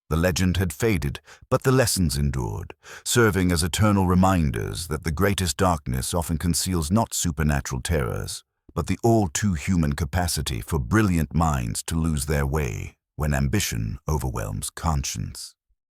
The legend had faded, but the lessons endured, serving as eternal reminders that the greatest darkness often conceals not supernatural terrors, but the all-too-human capacity for brilliant minds to lose their way when ambition overwhelms conscience.